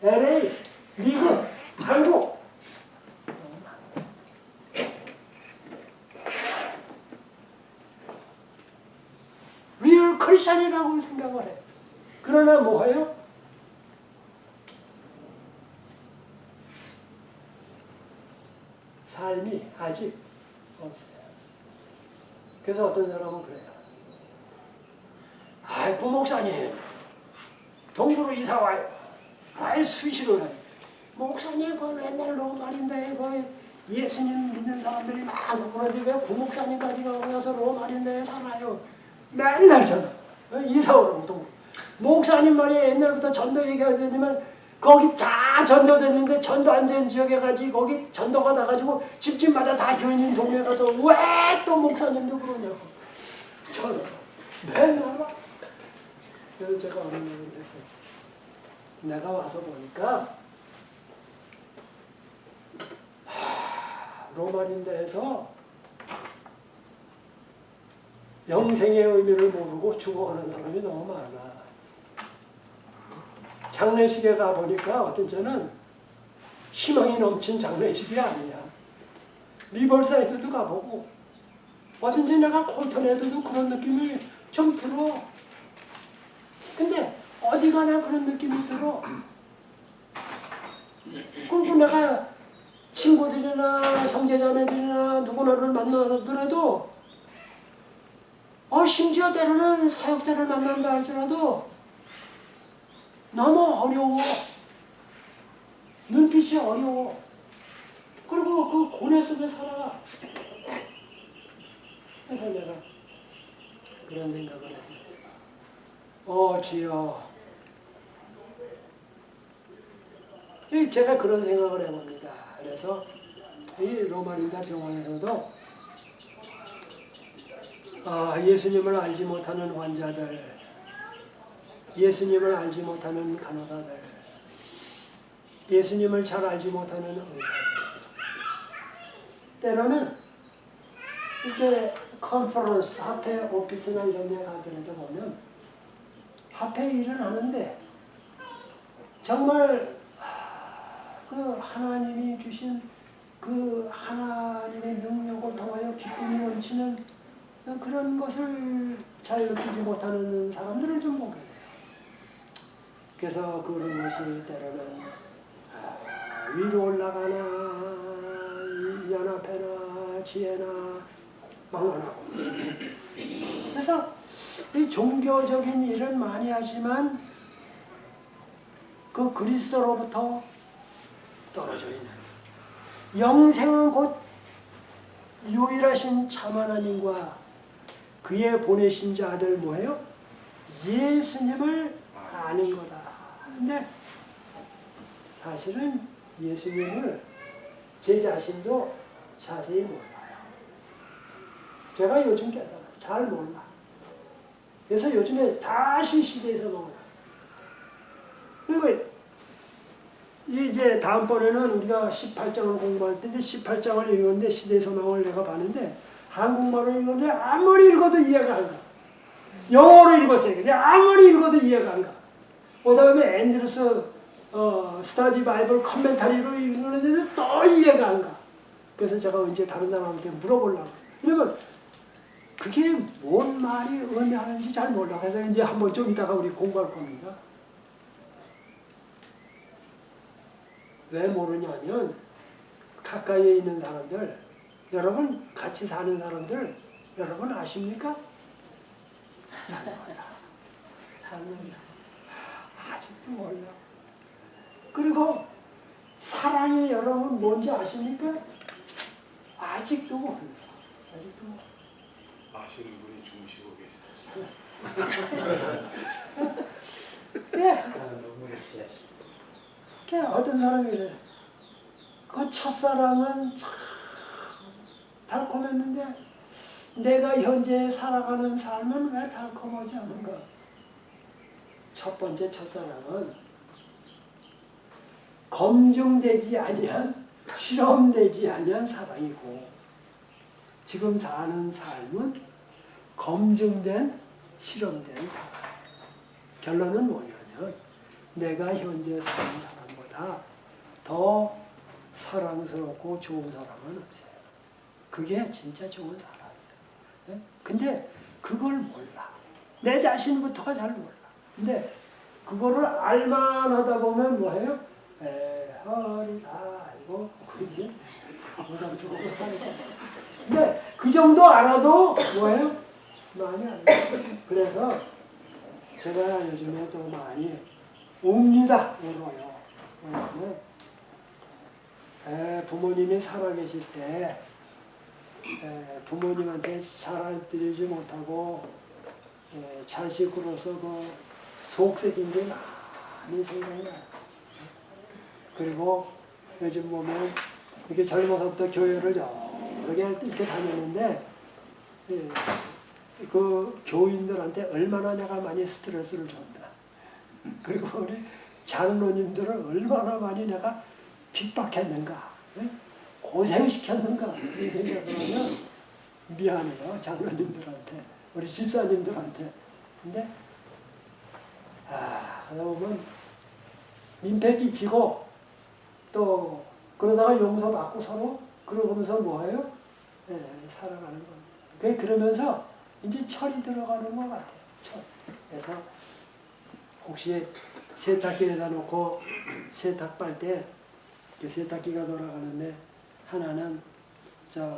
LA, 미국, 한국. 리얼 크리스천이라고 생각을 해. 그러나 뭐예요? 삶이 아직 없어요. 그래서 어떤 사람은 그래요. 부목사님 동부로 이사 와요. 수시로 해요. 목사님 그 맨날 로마린데 그 예수님 믿는 사람들이 많고 그런데 왜 구목사님까지 가서 로마린데 살아요? 맨날 전화. 이사 오라고 동부. 목사님 말이야 옛날부터 전도 얘기하더니만 거기 다 전도됐는데 전도 안 된 지역에 가지 거기 전도가 나가지고 집집마다 다 교인인 동네 가서 왜 또 목사님도 그러냐고 전화 맨날 와. 그래서 제가 어느 날은 그랬어요. 내가 와서 보니까 로마린데에서 영생의 의미를 모르고 죽어가는 사람이 너무 많아. 장례식에 가보니까 어떤 때는 희망이 넘친 장례식이 아니야. 리버사이드도 가보고 어떤 때 내가 콜턴에도 그런 느낌이 좀 들어. 근데 어디 가나 그런 느낌이 들어. 그리고 내가 친구들이나 형제자매들이나 누구나를 만나더라도 심지어 때로는 사역자를 만난다 할지라도 너무 어려워. 눈빛이 어려워. 그리고 그 고뇌 속에 살아. 그래서 내가 그런 생각을 해서 주여 제가 그런 생각을 해봅니다. 그래서 이 로마린다 병원에서도 예수님을 알지 못하는 환자들, 예수님을 알지 못하는 간호사들, 예수님을 잘 알지 못하는 의사들, 때로는 이렇게 컨퍼런스, 합회 오피스나 이런 데 가더라도 보면 합회 일을 하는데 정말 그 하나님이 주신 그 하나님의 능력을 통하여 기쁨이 넘치는 그런 것을 잘 느끼지 못하는 사람들을 좀 보게 돼요. 그래서 그런 것이 때로는 위로 올라가나 연합회나 지혜나 망언하고 그래서 이 종교적인 일은 많이 하지만 그 그리스도로부터 떨어져 있는 영생은 곧 유일하신 참 하나님과 그의 보내신 자들 뭐예요? 예수님을 아는 거다. 근데 사실은 예수님을 제 자신도 자세히 몰라요. 제가 요즘 깨달아요. 잘 몰라. 그래서 요즘에 다시 시대에서 나와요. 그리고 이제 다음번에는 우리가 18장을 공부할 텐데 18장을 읽는데 시대소망을 내가 봤는데 한국말로 읽었는데 아무리 읽어도 이해가 안 가. 영어로 읽었어요. 근데 아무리 읽어도 이해가 안 가. 그 다음에 앤드루스 스터디 바이블 커멘터리로 읽는데도 또 이해가 안 가. 그래서 제가 언제 다른 사람한테 물어보려고. 왜냐면 그게 뭔 말이 의미하는지 잘 몰라. 그래서 이제 한번 좀 이따가 우리 공부할 겁니다. 왜 모르냐면 가까이에 있는 사람들, 여러분 같이 사는 사람들 여러분 아십니까? 잘 몰라. 잘 몰라. 아직도 몰라. 그리고 사랑이 여러분 뭔지 아십니까? 아직도 몰라. 아직도 몰라. 아시는 분이 주무시고 계세요. 어떤 사람이 이래. 그 첫사랑은 참 달콤했는데 내가 현재 살아가는 삶은 왜 달콤하지 않은가? 첫 번째 첫사랑은 검증되지 아니한, 실험되지 아니한 사랑이고, 지금 사는 삶은 검증된, 실험된 사랑. 결론은 뭐냐면 내가 현재 사는 사람보다 더 사랑스럽고 좋은 사람은 없어요. 그게 진짜 좋은 사람이에요. 근데 그걸 몰라. 내 자신부터가 잘 몰라. 근데 그거를 알만 하다 보면 뭐예요? 허리 다 알고 그게 근데 그 정도 알아도 뭐예요? 많이 안 돼요. 그래서 제가 요즘에 또 많이 옵니다. 울어요. 부모님이 살아계실 때 부모님한테 잘해드리지 못하고 자식으로서 그 속색인 게 많이 생각이 나요. 그리고 요즘 보면 이렇게 젊어서부터 교회를 여러 개 이렇게 다녔는데 그 교인들한테 얼마나 내가 많이 스트레스를 줬다. 그리고 우리 장로님들을 얼마나 많이 내가 핍박했는가, 고생시켰는가 이 생각을 하면 미안해요. 장로님들한테, 우리 집사님들한테. 근데 그러다 보면 민폐 끼치고 또 그러다가 용서받고 서로 그러면서 뭐예요? 살아가는 겁니다. 그러면서 이제 철이 들어가는 것 같아요. 철. 그래서 혹시 세탁기에다 놓고 세탁 빨 때 세탁기가 돌아가는데 하나는 저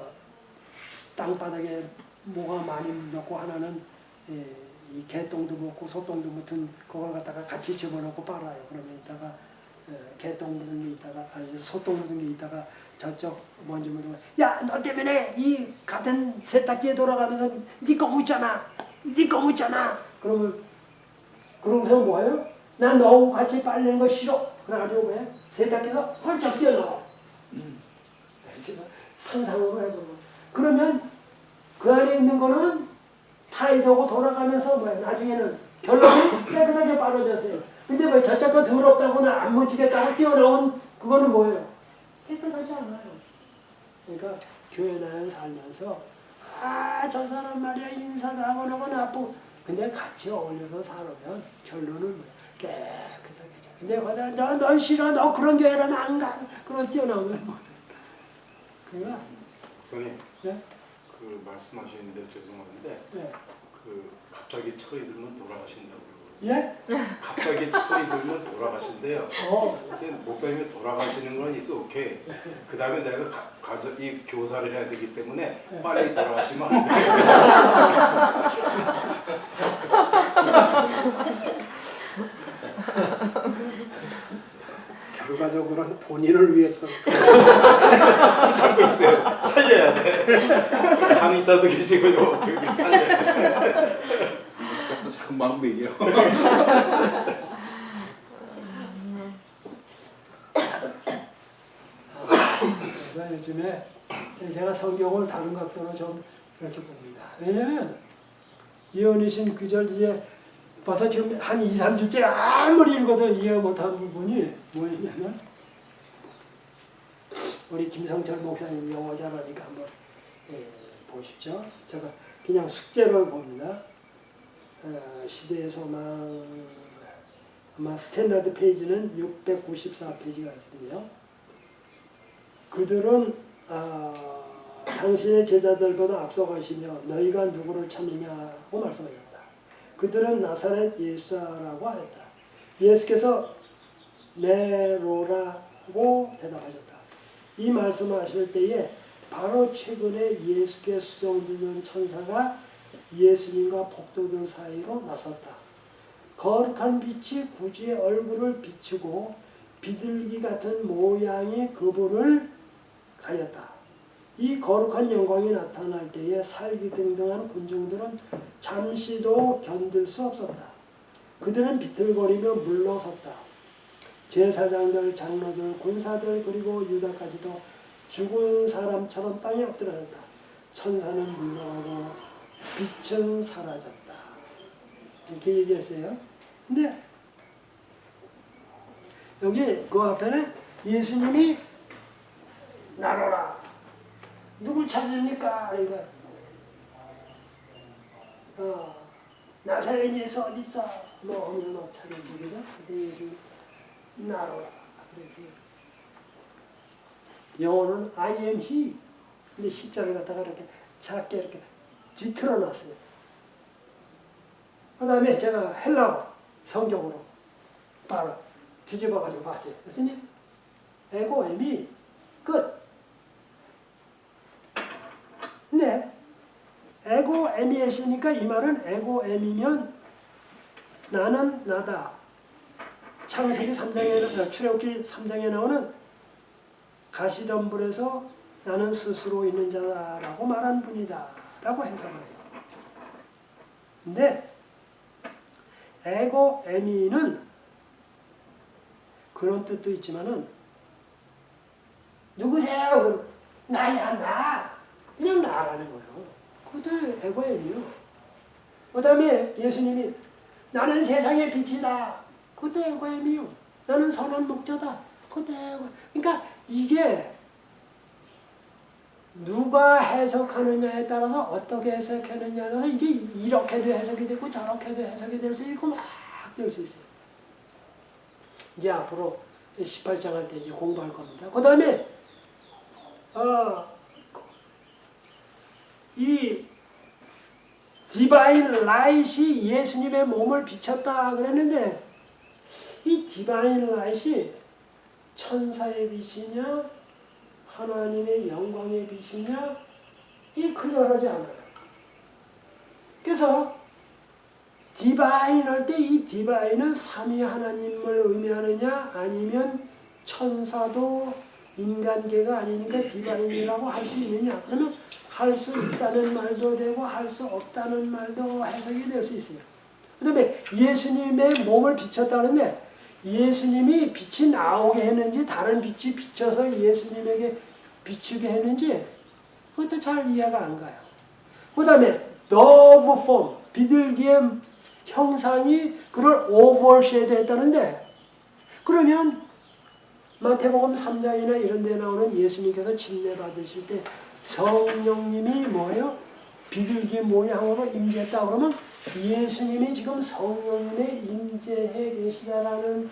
땅바닥에 뭐가 많이 묻었고 하나는 이 개똥도 묻고 소똥도 묻은 그걸 갖다가 같이 집어넣고 빨아요. 그러면 이따가 개똥 묻은 게 있다가 아니 소똥 묻은 게 있다가 저쪽 먼지 묻은 거 야 너 때문에 이 같은 세탁기에 돌아가면서 네 거 묻잖아. 네 거 묻잖아. 그러면 그러면서 뭐예요? 난 너하고 같이 빨래는 거 싫어. 그래가지고 왜 세탁기에서 헐쩍 뛰어나와. 상상으로 해보면 그러면 그 안에 있는 거는 타이드하고 돌아가면서 뭐야 나중에는 결론이 깨끗하게 빨아졌어요. 근데 뭐 저쪽 거 더럽다거나 안 묻히겠다고 뛰어나온 그거는 뭐예요? 깨끗하지 않아요. 그러니까 교회 나연 살면서 저 사람 말이야 인사도 하고 나고 나쁘고 근데 같이 어울려서 살면 결론은 뭐야? 깨끗하게. 근데 거기다 넌 싫어 너 그런 교회라면 안 가. 그러고 뛰어나오면 뭐 그거야. 목사님, 네? 그 말씀하시는데 죄송한데 네. 그 갑자기 철이 들면 돌아가신다고. 예? 갑자기 철이 들면 돌아가신대요. 근데 목사님이 돌아가시는 건 있어 오케이. 그 다음에 내가 이 교사를 해야 되기 때문에 빨리 돌아가시면 안 돼. 결과적으로는 본인을 위해서 붙잡고 있어요. 살려야 돼. 강의사도 계시고 어떻게 살려야 돼. 또 작은 마음이에요. 요즘에 제가 성경을 다른 각도로 좀 이렇게 봅니다. 왜냐면 예언이신 그 절 이제 벌써 지금 한 2, 3주째 아무리 읽어도 이해 못하는 부분이 뭐냐면 우리 김성철 목사님 영어 잘하니까 한번 보십시오. 제가 그냥 숙제로 봅니다. 시대의 소망 아마 스탠다드 페이지는 694페이지가 있는데요. 그들은 당신의 제자들보다 앞서가시며 너희가 누구를 찾느냐고 말씀하셨다. 그들은 나사렛 예수라고 하였다. 예수께서 네로라고 대답하셨다. 이 말씀하실 때에 바로 최근에 예수께 수종드는 천사가 예수님과 복도들 사이로 나섰다. 거룩한 빛이 구주의 얼굴을 비추고 비둘기 같은 모양의 그분을 가렸다. 이 거룩한 영광이 나타날 때에 살기등등한 군중들은 잠시도 견딜 수 없었다. 그들은 비틀거리며 물러섰다. 제사장들, 장로들, 군사들 그리고 유다까지도 죽은 사람처럼 땅에 엎드려졌다. 천사는 물러가고 빛은 사라졌다. 이렇게 얘기했어요. 근데 여기 그 앞에는 예수님이 나로라. 누굴 찾으니까? 그러니까 나사렛 예수 어디 있어? 뭐 하면 막 찾아주죠. 근데 예수 나로라. 그래서 영어는 I am he. 근데 시자를 갖다가 이렇게 작게 이렇게 뒤틀어 놨어요. 그 다음에 제가 헬라어 성경으로 바로 뒤집어가지고 봤어요. 그랬더니 에고 에미 끝. 근데 에고 에미 했으니까 이 말은 에고 에미면 나는 나다. 창세기 3장에 출애굽기 3장에 나오는 가시덤불에서 나는 스스로 있는 자라고 말한 분이다 라고 해석을 해요. 근데 에고 에미는 그런 뜻도 있지만은 누구세요? 나야 나. 그냥 나라는 거예요. 그것도 에고 에미요. 그 다음에 예수님이 나는 세상의 빛이다. 그것도 에고 에미요. 나는 선한 목자다. 그것도 에고. 그러니까 이게 누가 해석하느냐에 따라서 어떻게 해석하느냐에 따라서 이게 이렇게도 해석이 되고 저렇게도 해석이 될 수 있고 막 될 수 있어요. 이제 앞으로 18장 할 때 이제 공부할 겁니다. 그 다음에 이 디바인 라이트이 예수님의 몸을 비쳤다 그랬는데 이 디바인 라이트이 천사의 빛이냐 하나님의 영광의 빛이냐 이 클리어하지 않아요. 그래서 디바인 할 때 이 디바인은 삼위 하나님을 의미하느냐 아니면 천사도 인간계가 아니니까 디바인이라고 할 수 있느냐. 그러면 할 수 있다는 말도 되고 할 수 없다는 말도 해석이 될 수 있어요. 그 다음에 예수님의 몸을 비쳤다는데 예수님이 빛이 나오게 했는지 다른 빛이 비쳐서 예수님에게 비추게 했는지 그것도 잘 이해가 안 가요. 그 다음에 더브 폼, 비둘기의 형상이 그걸 오버쉐도 했다는데 그러면 마태복음 3장이나 이런 데 나오는 예수님께서 침례 받으실 때 성령님이 뭐예요? 비둘기 모양으로 임재했다 그러면 예수님이 지금 성령님의 임재해 계시다라는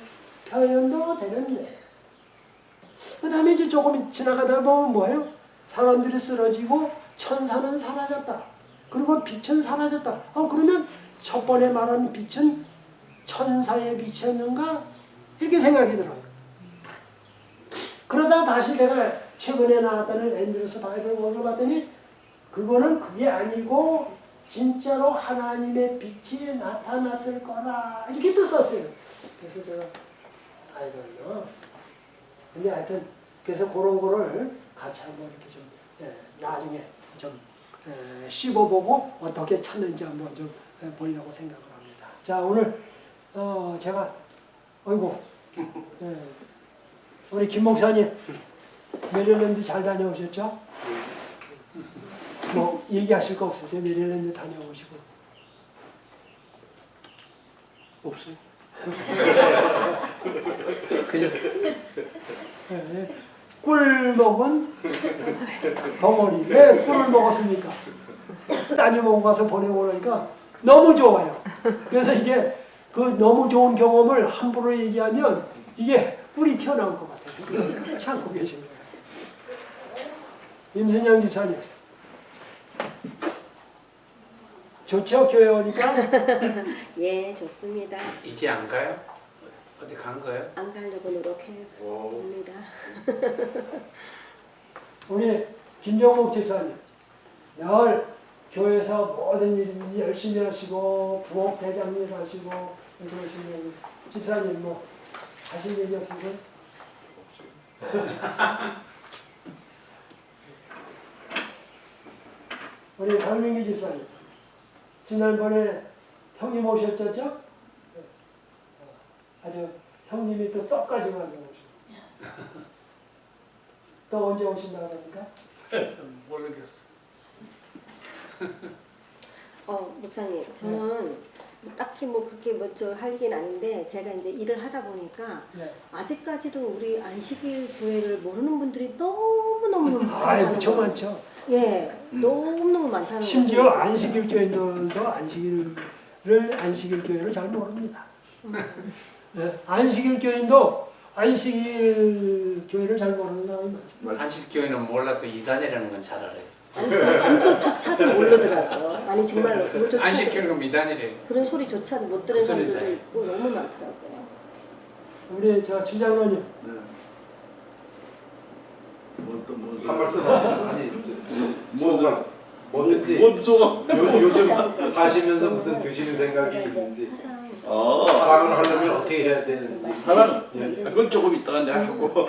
표현도 되는데 그 다음에 이제 조금 지나가다 보면 뭐예요? 사람들이 쓰러지고 천사는 사라졌다. 그리고 빛은 사라졌다. 그러면 첫 번에 말한 빛은 천사의 빛이었는가? 이렇게 생각이 들어요. 그러다 다시 내가 최근에 나왔다는 앤드루스 바이블 원을 봤더니 그거는 그게 아니고 진짜로 하나님의 빛이 나타났을 거라 이렇게 또 썼어요. 그래서 제가 아이고 근데 하여튼 그래서 그런 거를 같이 한번 이렇게 좀 나중에 좀 씹어보고 어떻게 찾는지 한번 좀 보려고 생각을 합니다. 자 오늘 제가 어이구 우리 김 목사님 메릴랜드 잘 다녀오셨죠? 뭐 얘기하실 거 없으세요? 메릴랜드 다녀오시고 없어요. 그죠? 꿀 먹은 덩어리. 왜 꿀을 먹었습니까? 따님하고 가서 보내고 그러니까 너무 좋아요. 그래서 이게 그 너무 좋은 경험을 함부로 얘기하면 이게 뿔이 튀어나올 것 같아요. 참고 계신 거예요. 임순영 집사님. 좋죠? 교회 오니까? 예, 좋습니다. 이제 안 가요? 어디 간 거예요? 안 가려고 노력해 봅니다. 우리 김정국 집사님. 늘 교회에서 모든 일인지 열심히 하시고 부엌 대장님 하시고 그러시는 집사님 뭐 하실 얘기 없으세요? 우리 강민기 집사님 지난번에 형님 오셨었죠? 아주 형님이 또 떡까지 만들어 오시고 또 언제 오신다고 합니까? 모르겠어. 목사님, 저는 딱히 뭐 그렇게 뭐 저 할 얘기는 아닌데 제가 이제 일을 하다 보니까 네. 아직까지도 우리 안식일 교회를 모르는 분들이 너무너무 아이 많다는 무척 거예요. 많죠. 예, 너무너무 많다는 심지어 거죠. 안식일 교인들도 안식일 교회를 잘 모릅니다. 네, 안식일 교인도 안식일 교회를 잘 모르는 사람이 많죠. 안식교회는 몰라도 이단이라는 건 잘 알아요. 아니, 그것조차도 모르더라고요. 아니 정말로 그것조차도 안식교회가 미단이래요. 그런 소리조차도 못 들은 무슨 사람들도 소리인지 있고 너무 많더라고요. 우리 저 주장로님 한 말씀 하시면 아니 뭐가 뭐든지 뭔 요즘 사시면서 무슨 드시는 생각이 드는지 사랑을 하려면 어떻게 해야 되는지 사랑 예. 그건 조금 있다가 내가 하고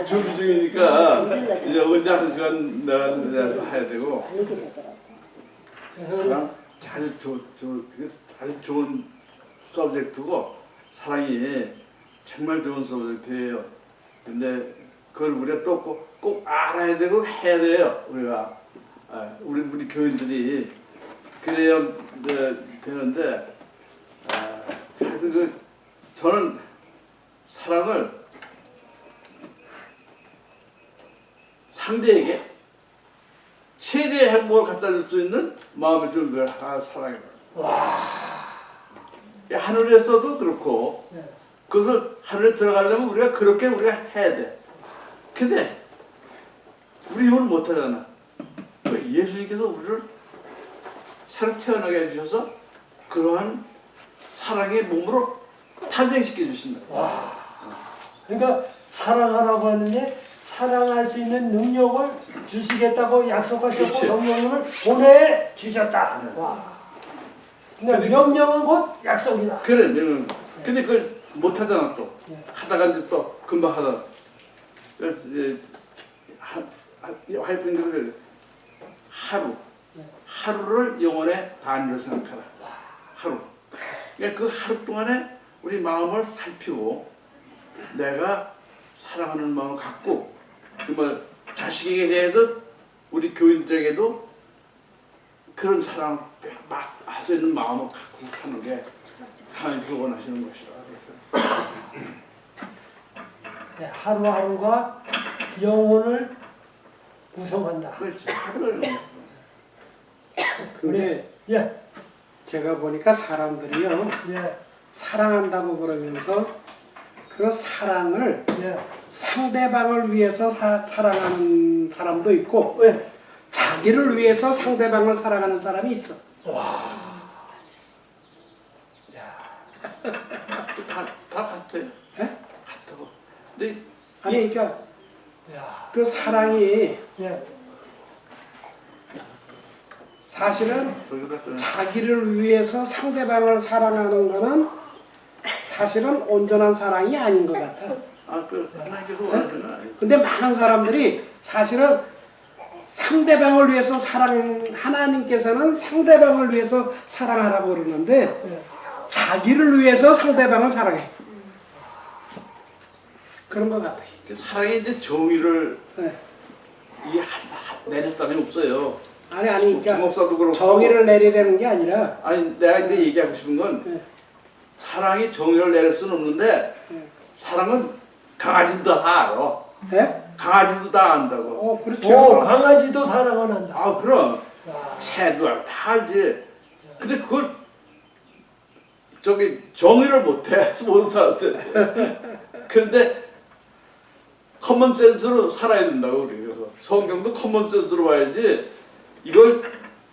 준비 중이니까 이제 언제 하는 시간 내가 해야 되고 이렇게 되더라고요. 사랑 잘 좋은 서브젝트고 사랑이 정말 좋은 서브젝트예요. 근데 그걸 우리가 또 꼭 알아야 되고 해야 돼요. 우리가 우리 교인들이 그래야 되는데 하여튼 저는 사랑을 상대에게 최대의 행복을 갖다 줄 수 있는 마음을 좀 사랑해요. 하늘에서도 그렇고 네. 그것을 하늘에 들어가려면 우리가 해야 돼. 근데 우리 힘을 못하잖아. 예수님께서 우리를 새로 태어나게 해주셔서 그러한 사랑의 몸으로 탄생시켜 주신다. 그러니까 사랑하라고 하는데 사랑할 수 있는 능력을 주시겠다고 약속하셨고 그렇지. 성령님을 보내주셨다. 와. 그러니까 명령은 곧 약속이다. 그래, 명령. 근데 그걸 못하잖아 또. 네. 하다가 이제 또 금방 하다. 하여튼 그 하루를 영혼의 단위로 생각하라. 하루. 그러니까 그 하루 동안에 우리 마음을 살피고 내가 사랑하는 마음을 갖고 정말 자식에게 대해도 우리 교인들에게도 그런 사랑을 할 수 있는 마음을 갖고 사는 게 하나님께서 원하시는 것이라. 네, 하루하루가 영혼을 구성한다. 그렇지. 하루를 근데 예, 제가 보니까 사람들이요 예, 사랑한다고 그러면서 그 사랑을 예. 상대방을 위해서 사랑하는 사람도 있고 왜? 자기를 위해서 상대방을 사랑하는 사람이 있어. 다 같아요. 예? 같다고. 근데 아니 그러니까 야, 그 사랑이 예, 사실은 저기다 끊어. 자기를 위해서 상대방을 사랑하는 거는 사실은 온전한 사랑이 아닌 것 같아. 하나님께서 원하시는 건 아니에요. 근데 많은 사람들이 사실은 상대방을 위해서 하나님께서는 상대방을 위해서 사랑하라고 그러는데 예. 자기를 위해서 상대방을 사랑해. 그런 것 같아. 사랑의 이제 정의를 네. 이게 내릴 사람이 없어요. 아니 그러니까 목사도 그렇고. 정의를 내리려는 게 아니라 아니 내가 이제 얘기하고 싶은 건 네. 사랑이 정의를 내릴 수는 없는데 네. 사랑은 강아지도 다 알아. 네? 강아지도 다 안다고. 그렇죠. 오, 강아지도 사랑을 한다. 그럼 채도 알고 다 알지. 근데 그걸 저기 정의를 못해 모든 사람들. 그런데 커먼 센스로 살아야 된다고 우리. 그래서 성경도 커먼 센스로 봐야지. 이걸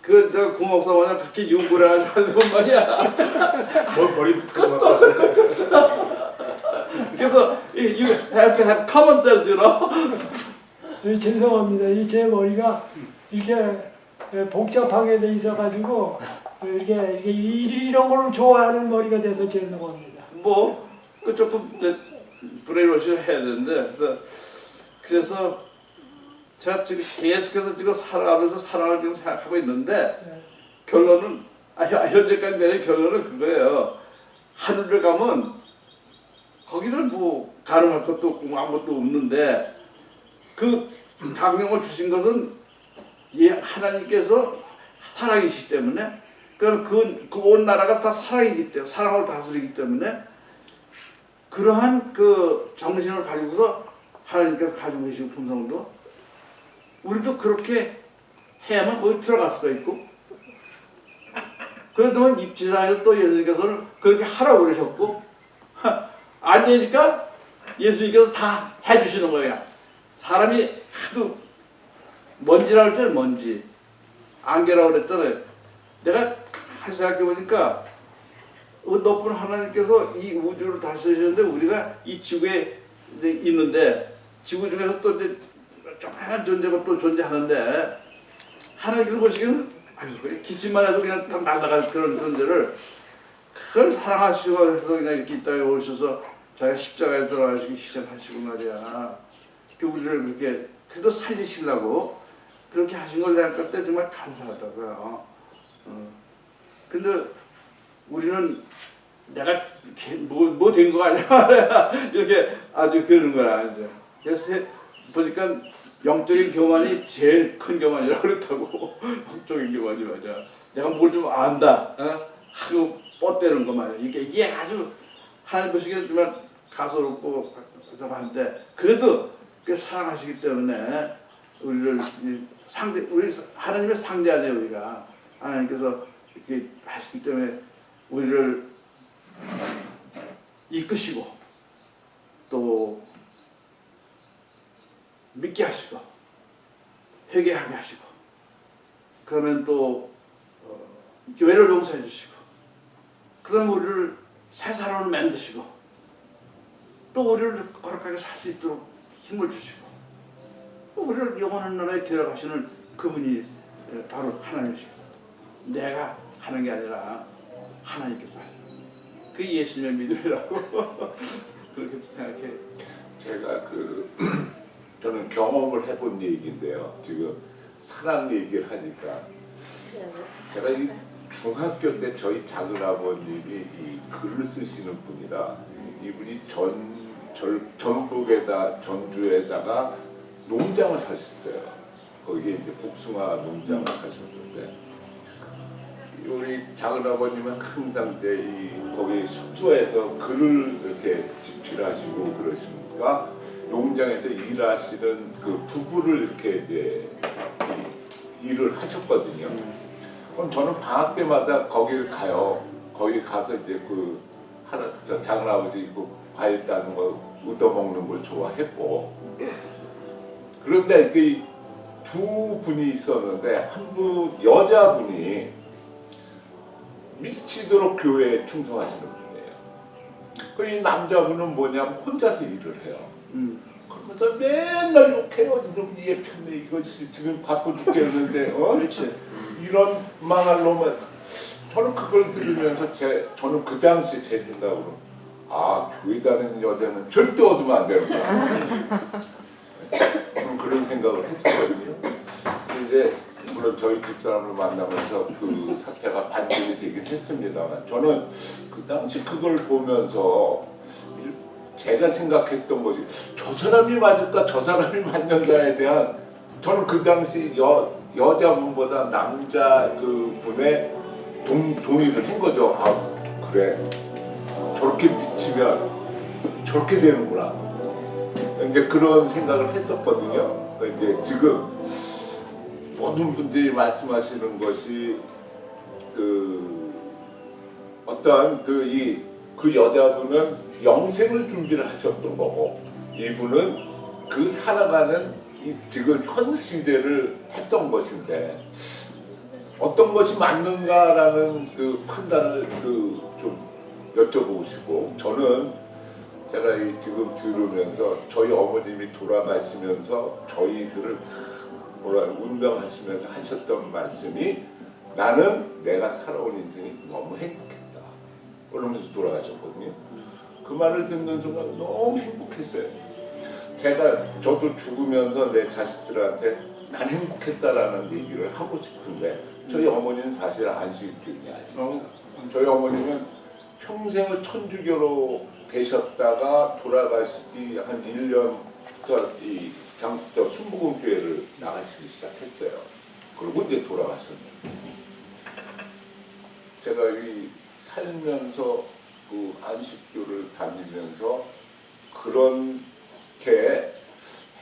저 구목사마냥 그렇게 윤구를 하는 건 말이야. 머리부터 끝도 없어, 끝도 없어. 그래서 you have to have common sense, you know. 죄송합니다. 제 머리가 이렇게 복잡하게 돼 있어가지고 이렇게 이런 걸 좋아하는 머리가 돼서 죄송합니다. 뭐 그 조금 브레인워시를 해야 되는데 그래서 제가 지금 계속해서 지금 살아가면서 사랑을 지금 생각하고 있는데 결론은 현재까지 내린 결론은 그거예요. 하늘을 가면 거기는 뭐 가능할 것도 없고 뭐 아무것도 없는데 그 강령을 주신 것은 하나님께서 사랑이시기 때문에 그 온 나라가 다 사랑이기 때문에 사랑으로 다스리기 때문에 그러한 그 정신을 가지고서 하나님께서 가지고 계신 품성도 우리도 그렇게 해야만 거기 들어갈 수가 있고 그래도 입지사에서 또 예수님께서는 그렇게 하라고 그러셨고 안 되니까 예수님께서 다 해주시는 거예요. 사람이 하도 먼지라고 했잖아요. 먼지 안개라고 그랬잖아요. 내가 생각해 보니까 높은 하나님께서 이 우주를 다스리셨는데 우리가 이 지구에 있는데 지구 중에서 또 이제 조그마한 존재가 또 존재하는데 하나님께서 보시기에는 기침만 해도 그냥 다 날아갈 그런 존재를 그걸 사랑하시고 해서 그냥 이렇게 이 땅에 오셔서 자기가 십자가에 돌아가시고 희생하시고 말이야. 우리를 그렇게 그래도 살리시려고 그렇게 하신 걸 내가 그때 정말 감사하다고요. 근데 우리는 내가 뭐 된 거 아니야 이렇게 아주 그러는 거야 이제. 그래서 보니까 영적인 교만이 제일 큰 교만이라고 그랬다고. 영적인 교만이 맞아. 내가 뭘 좀 안다 하고 뻗대는 거 말이야. 이게 아주 하나님 보시기에는 정말 가소롭고 한데 그래도 그 사랑하시기 때문에 우리를 우리 하나님의 상대 아니에요. 우리가 하나님께서 이렇게 하시기 때문에 우리를 이끄시고 또 믿게 하시고 회개하게 하시고 그러면 또 죄를 용서해 주시고 그다음에 우리를 새 사람으로 만드시고 또 우리를 거룩하게 살 수 있도록 힘을 주시고 또 우리를 영원한 나라에 데려가시는 그분이 바로 하나님이십니다. 내가 하는 게 아니라 하나님께서 하시는 그 예수님의 믿음이라고 그렇게 생각해. 제가 저는 경험을 해본 얘기인데요. 지금 사랑 얘기를 하니까 제가 이 중학교 때 저희 작은아버님이 이 글을 쓰시는 분이라 이분이 전주에다가 농장을 하셨어요. 거기에 이제 복숭아 농장을 하셨는데 우리 작은아버님은 항상 이제 거기 숙소에서 글을 이렇게 집필하시고 그러시니까 농장에서 일하시는 그 부부를 이렇게 이제 일을 하셨거든요. 그럼 저는 방학 때마다 거기를 가요. 거기 가서 이제 저 작은아버지 과일 따는 거 얻어먹는 걸 좋아했고 그런데 두 분이 있었는데 한 분 여자분이 미치도록 교회에 충성하시는 분이에요. 이 남자분은 뭐냐면 혼자서 일을 해요. 그러면서 맨날 욕해요. 이놈 얘 편네 이거 지금 바빠 죽겠는데 그렇지. 이런 망할 놈은 저는 그걸 들으면서 저는 그 당시 제 생각으로 교회 다니는 여자는 절대 얻으면 안 되는구나. 그런 생각을 했었거든요. 이제 물론 저희 집사람을 만나면서 그 사태가 반전이 되긴 했습니다만 저는 그 당시 그걸 보면서 제가 생각했던 것이 저 사람이 맞을까 저 사람이 맞는가에 대한 저는 그 당시 여자분보다 남자 그 분의 동의를 한 거죠. 그래 저렇게 미치면 저렇게 되는구나. 이제 그런 생각을 했었거든요. 이제 지금 모든 분들이 말씀하시는 것이 그 어떠한 그 여자분은 영생을 준비를 하셨던 거고 이분은 그 살아가는 이 지금 현 시대를 했던 것인데 어떤 것이 맞는가라는 그 판단을 좀 여쭤보고 싶고 저는 제가 지금 들으면서 저희 어머님이 돌아가시면서 저희들을 운명하시면서 하셨던 말씀이 나는 내가 살아온 인생이 너무 행복했다 그러면서 돌아가셨거든요. 그 말을 듣는 순간 너무 행복했어요. 저도 죽으면서 내 자식들한테 난 행복했다라는 얘기를 하고 싶은데 저희 어머니는 사실 안식일이 아니에요. 저희 어머니는 평생을 천주교로 계셨다가 돌아가시기 한 1년부터 저 순복음교회를 나가시기 시작했어요. 그리고 이제 돌아가셨네요. 제가 살면서 그 안식교를 다니면서 그렇게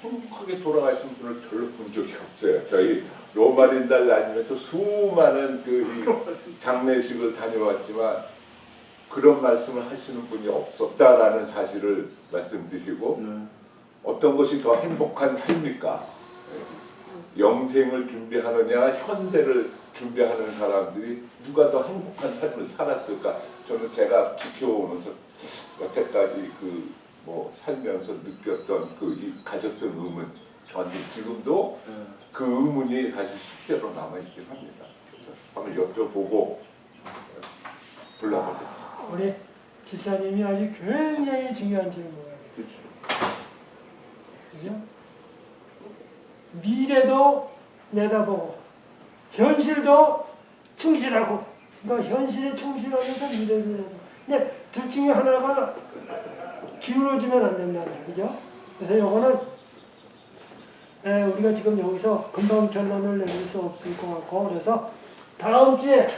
행복하게 돌아가신 분을 별로 본 적이 없어요. 저희 로마린달 다니면서 수많은 이 장례식을 다녀왔지만 그런 말씀을 하시는 분이 없었다라는 사실을 말씀드리고 어떤 것이 더 행복한 삶입니까? 영생을 준비하느냐 현세를 준비하는 사람들이 누가 더 행복한 삶을 살았을까? 저는 제가 지켜오면서 여태까지 살면서 느꼈던 가졌던 의문 저한테 지금도 그 의문이 다시 숙제로 남아있긴 합니다. 그래서 한번 여쭤보고 불러보겠습니다. 우리 집사님이 아주 굉장히 중요한 질문이에요. 그죠? 미래도 내다보고 현실도 충실하고 그러니까 현실에 충실하면서 미래도 내다보고 근데 둘 중에 하나가 기울어지면 안 된다는 거죠. 그죠? 그래서 요거는 우리가 지금 여기서 금방 결론을 내릴 수 없을 것 같고 그래서 다음 주에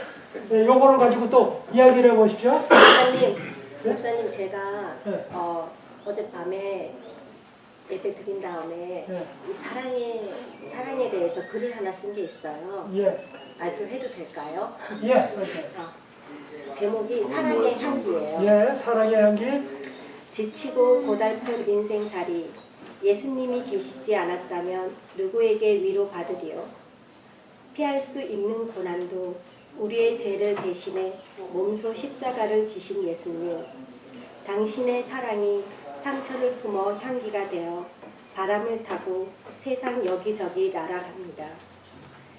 요거를 가지고 또 이야기를 해보십시오. 목사님 제가 어젯밤에 예배 드린 다음에 이 사랑에 대해서 글을 하나 쓴 게 있어요. 예. 발표해도 될까요? 예. 맞아요. 제목이 사랑의 향기예요. 예, 사랑의 향기. 지치고 고달픈 인생살이 예수님이 계시지 않았다면 누구에게 위로받으리요? 피할 수 있는 고난도 우리의 죄를 대신해 몸소 십자가를 지신 예수님, 당신의 사랑이 상처를 품어 향기가 되어 바람을 타고 세상 여기저기 날아갑니다.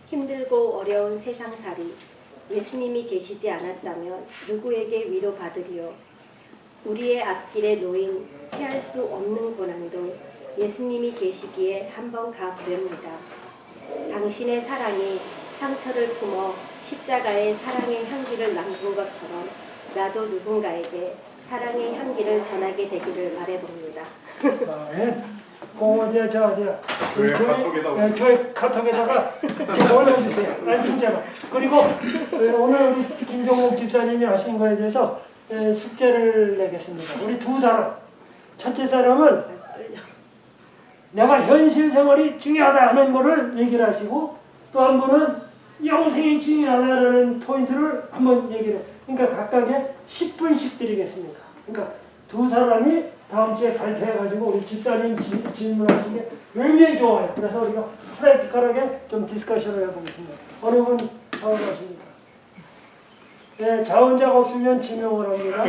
힘들고 어려운 세상살이 예수님이 계시지 않았다면 누구에게 위로받으리요? 우리의 앞길에 놓인 피할 수 없는 고난도 예수님이 계시기에 한번 가보렵니다. 당신의 사랑이 상처를 품어 십자가에 사랑의 향기를 남긴 것처럼 나도 누군가에게 사랑의 향기를 전하게 되기를 바라봅니다. 교회 카톡에다가 좀 올려주세요. 아니 진짜로. 그리고 오늘 우리 김종국 집사님이 하신 거에 대해서 숙제를 내겠습니다. 우리 두 사람. 첫째 사람은 내가 현실 생활이 중요하다 하는 거를 얘기를 하시고 또 한 분은 영생이 중요하다는 포인트를 한번 얘기를 해요. 그러니까 각각에 10분씩 드리겠습니다. 그러니까 두 사람이 다음 주에 발표해가지고 우리 집사님 질문하신 게 굉장히 좋아요. 그래서 우리가 프랙티컬하게 좀 디스커션을 해보겠습니다. 어느 분 자원하십니까? 네, 자원자가 없으면 지명을 합니다.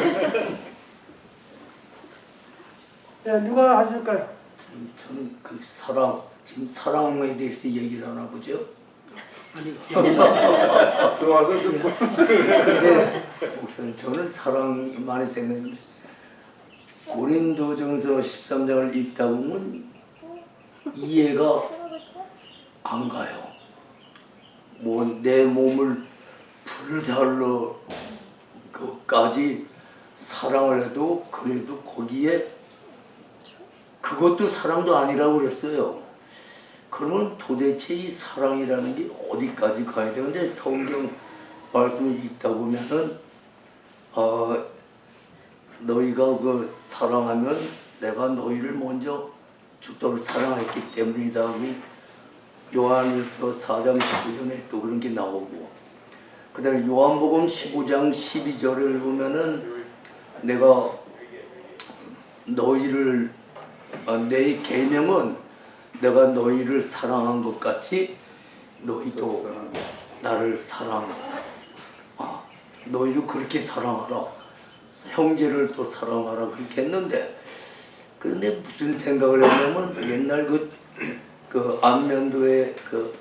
네, 누가 하실까요? 저는 지금 사랑에 대해서 얘기를 하나 보죠. 아니, 들어와서 좀. 근데 목사님 저는 사랑 많이 생겼는데 고린도전서 13장을 읽다 보면 이해가 안 가요. 내 몸을 불살로 그까지 사랑을 해도 그래도 거기에 그것도 사랑도 아니라고 그랬어요. 그러면 도대체 이 사랑이라는 게 어디까지 가야 되는데 성경 말씀을 읽다 보면은 너희가 사랑하면 내가 너희를 먼저 죽도록 사랑했기 때문이다. 요한일서 4장 19절에 또 그런 게 나오고, 그 다음에 요한복음 15장 12절을 보면은 내가 너희를 내 계명은 내가 너희를 사랑한 것 같이 너희도 나를 너희도 그렇게 사랑하라, 형제를 또 사랑하라 그렇게 했는데, 근데 무슨 생각을 했냐면 옛날 그 안면도에 그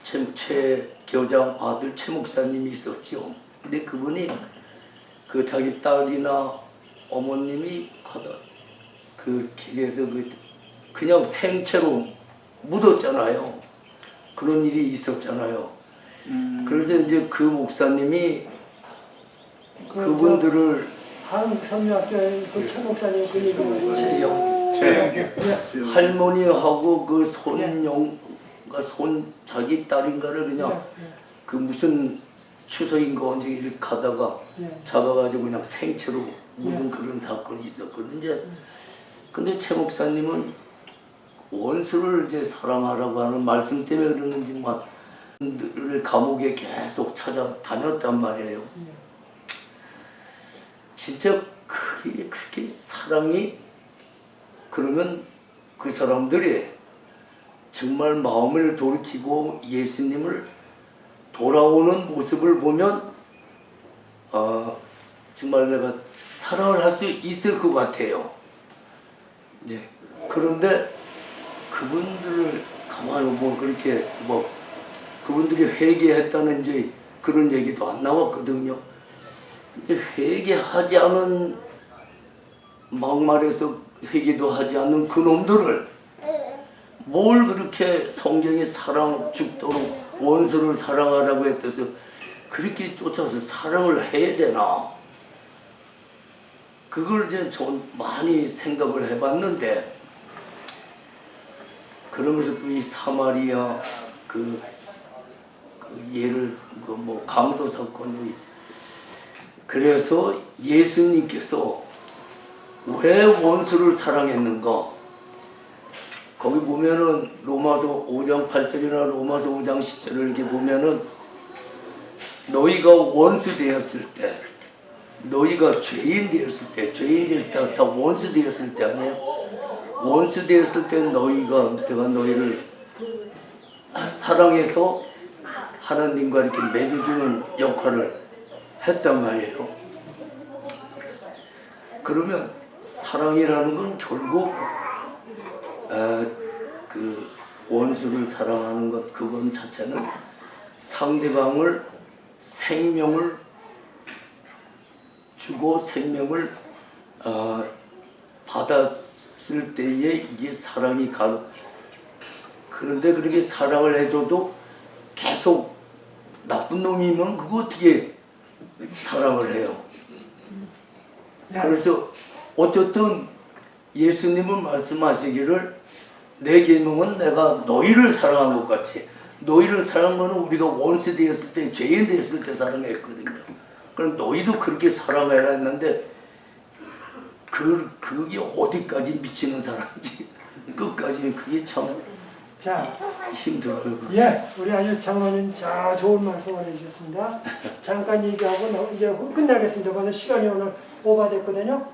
최 교장 아들 최 목사님이 있었죠. 근데 그분이 그 자기 딸이나 어머님이 가다 그 길에서 그냥 생채로 묻었잖아요. 그런 일이 있었잖아요. 그래서 이제 그 목사님이 그분들을 한국선교학교의 그최 목사님 그 얘기를 할머니하고 그 손 자기 딸인가를 그냥 그 무슨 추석인가 언제 이렇게 가다가 잡아가지고 그냥 생채로 묻은 그런 사건이 있었거든요. 근데 최 목사님은 원수를 이제 사랑하라고 하는 말씀 때문에 그러는지만 늘 감옥에 계속 찾아다녔단 말이에요. 진짜 그렇게 사랑이, 그러면 그 사람들이 정말 마음을 돌이키고 예수님을 돌아오는 모습을 보면 정말 내가 사랑을 할 수 있을 것 같아요. 이제 그런데 그분들을 가만히 보면 그렇게 그분들이 회개했다는 이제 그런 얘기도 안 나왔거든요. 근데 회개하지 않은, 막말해서 회개도 하지 않는 그 놈들을 뭘 그렇게 성경이 사랑 죽도록 원수를 사랑하라고 했어서 그렇게 쫓아서 사랑을 해야 되나? 그걸 이제 전 많이 생각을 해봤는데, 그러면서 또 이 사마리아 그 예를 강도 사건이, 그래서 예수님께서 왜 원수를 사랑했는가? 거기 보면은 로마서 5장 8절이나 로마서 5장 10절을 이렇게 보면은 너희가 원수 되었을 때, 너희가 죄인 되었을 때, 다 원수 되었을 때 아니에요? 원수 되었을 때 내가 너희를 사랑해서 하나님과 이렇게 맺어주는 역할을 했단 말이에요. 그러면 사랑이라는 건 결국 그 원수를 사랑하는 것, 그건 자체는 상대방을 생명을 주고 생명을 받았을 때에 이게 사랑이 가는. 그런데 그렇게 사랑을 해줘도 계속 나쁜 놈이면 그거 어떻게 사랑을 해요? 그래서 어쨌든 예수님은 말씀하시기를 내 계명은 내가 너희를 사랑한 것 같이, 너희를 사랑한 거는 우리가 원수 되었을 때, 죄인 되었을 때 사랑했거든요. 그럼 너희도 그렇게 사랑해라 했는데 그게 어디까지 미치는 사람인지 끝까지는 그게 참 힘들어요. 예, 우리 아주 장로님 좋은 말씀을 해주셨습니다. 잠깐 얘기하고 이제 끝나겠습니다. 오늘 시간이 오늘 오버됐거든요.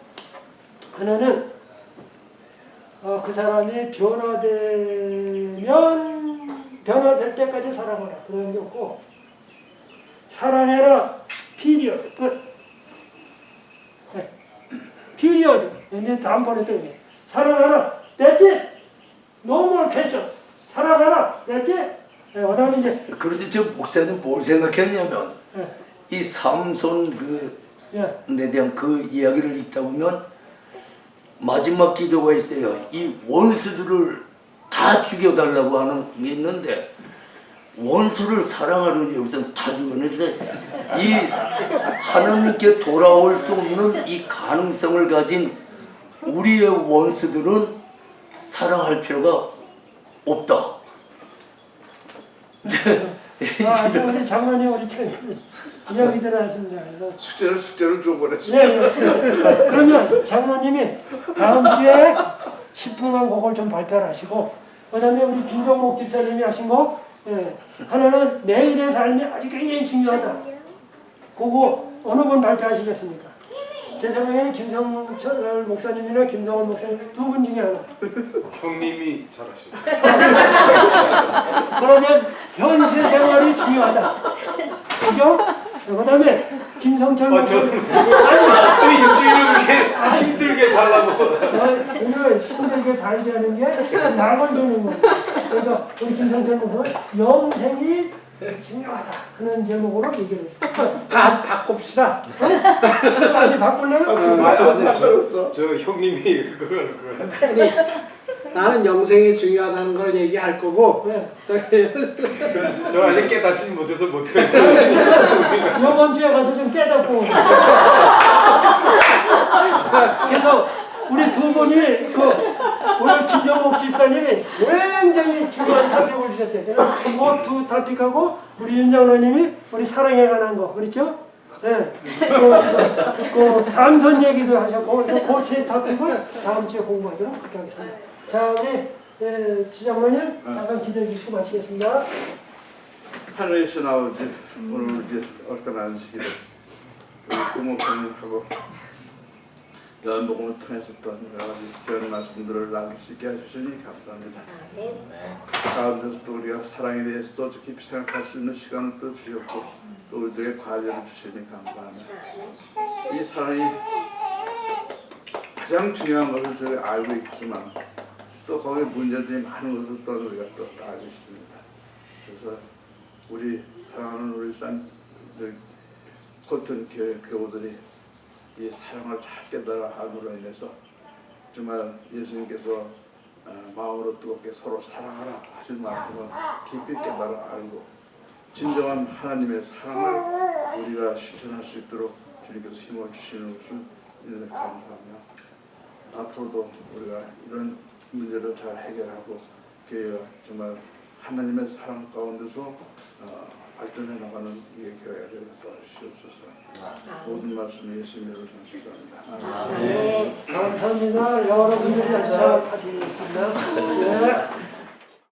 하나는 그 사람이 변화될 때까지 사랑하라 그런 게 없고, 사랑해라 피리어드 끝. 피리어드 이제 다음번에 또 사랑하라 됐지? No more question. 사랑하라 됐지? 그다음에 이제 그래서 저 목사님 뭘 생각했냐면 이 삼손 그에 대한 그 이야기를 읽다 보면 마지막 기도가 있어요. 이 원수들을 다 죽여달라고 하는 게 있는데, 원수를 사랑하려니 여기서 다 죽였는데, 이 하나님께 돌아올 수 없는 이 가능성을 가진 우리의 원수들은 사랑할 필요가 없다. 우리 장로님 우리 책 이야기들 하십니다. 숙제를 줘버렸어. 예, 그러면 장로님이 다음 주에 10분간 그걸 좀 발표를 하시고 그다음에 우리 김종목 집사님이 하신 거, 예, 하나는 매일의 삶이 아주 굉장히 중요하다. 그거 어느 분 발표하시겠습니까? 제 생각에는 김성철 목사님이나 김성원 목사님 두 분 중에 하나. 형님이 잘하시고. 그러면 현실 생활이 중요하다. 그죠? 그다음에 김성철 목사님. 또 일주일을 그렇게 힘들게 살라고. 오늘 힘들게 살자는 게 낙을 주는 거예요. 그러니까 우리 김성철 목사는 영생이 중요하다 하는 제목으로 얘기를 해요. 바꿉시다. 아니 바꾸려면 저 형님이 그걸. 아니, 나는 영생이 중요하다는 걸 얘기할 거고 저 아직 깨닫지 못해서 못해요. 이번 주에 가서 좀 깨닫고 그래서 우리 두 분이 오늘 김정목 집사님이 굉장히 중요한 토픽을 주셨어요. 그 토픽하고 우리 윤장로님이 우리 사랑에 관한 거 그렇죠? 네. 그 삼선 얘기도 하셨고 그래서 그 세 토픽을 다음 주에 공부하도록 그렇게 하겠습니다. 자 우리 주장로님 잠깐 기도해 주시고 마치겠습니다. 하늘에서 나오지 오늘 이제 어떤 안식일에 부모님하고 연복음을 통해서 또 여러 가지 귀한 말씀들을 나눌 수 있게 해주시니 감사합니다. 가운데서도 우리가 사랑에 대해서 또 깊이 생각할 수 있는 시간을 또 주셨고 또 우리들에게 과제를 주시니 감사합니다. 이 사랑이 가장 중요한 것을 저희가 알고 있지만 또 거기에 문제들이 많은 것을 또 우리가 또 알고 있습니다. 그래서 우리 사랑하는 우리 코튼 교회 교우들이 이 사랑을 잘 깨달아함으로 인해서 정말 예수님께서 마음으로 뜨겁게 서로 사랑하라 하신 말씀을 깊이 깨달아 알고 진정한 하나님의 사랑을 우리가 실천할 수 있도록 주님께서 힘을 주시는 것을 감사하며 앞으로도 우리가 이런 문제를 잘 해결하고 교회가 정말 하나님의 사랑 가운데서 발전해 나가는 이 교회가 되도록 주시옵소서. 모든 말씀 예수님으로 전수합니다. 감사합니다. 여러분들이 잘 파티했습니다.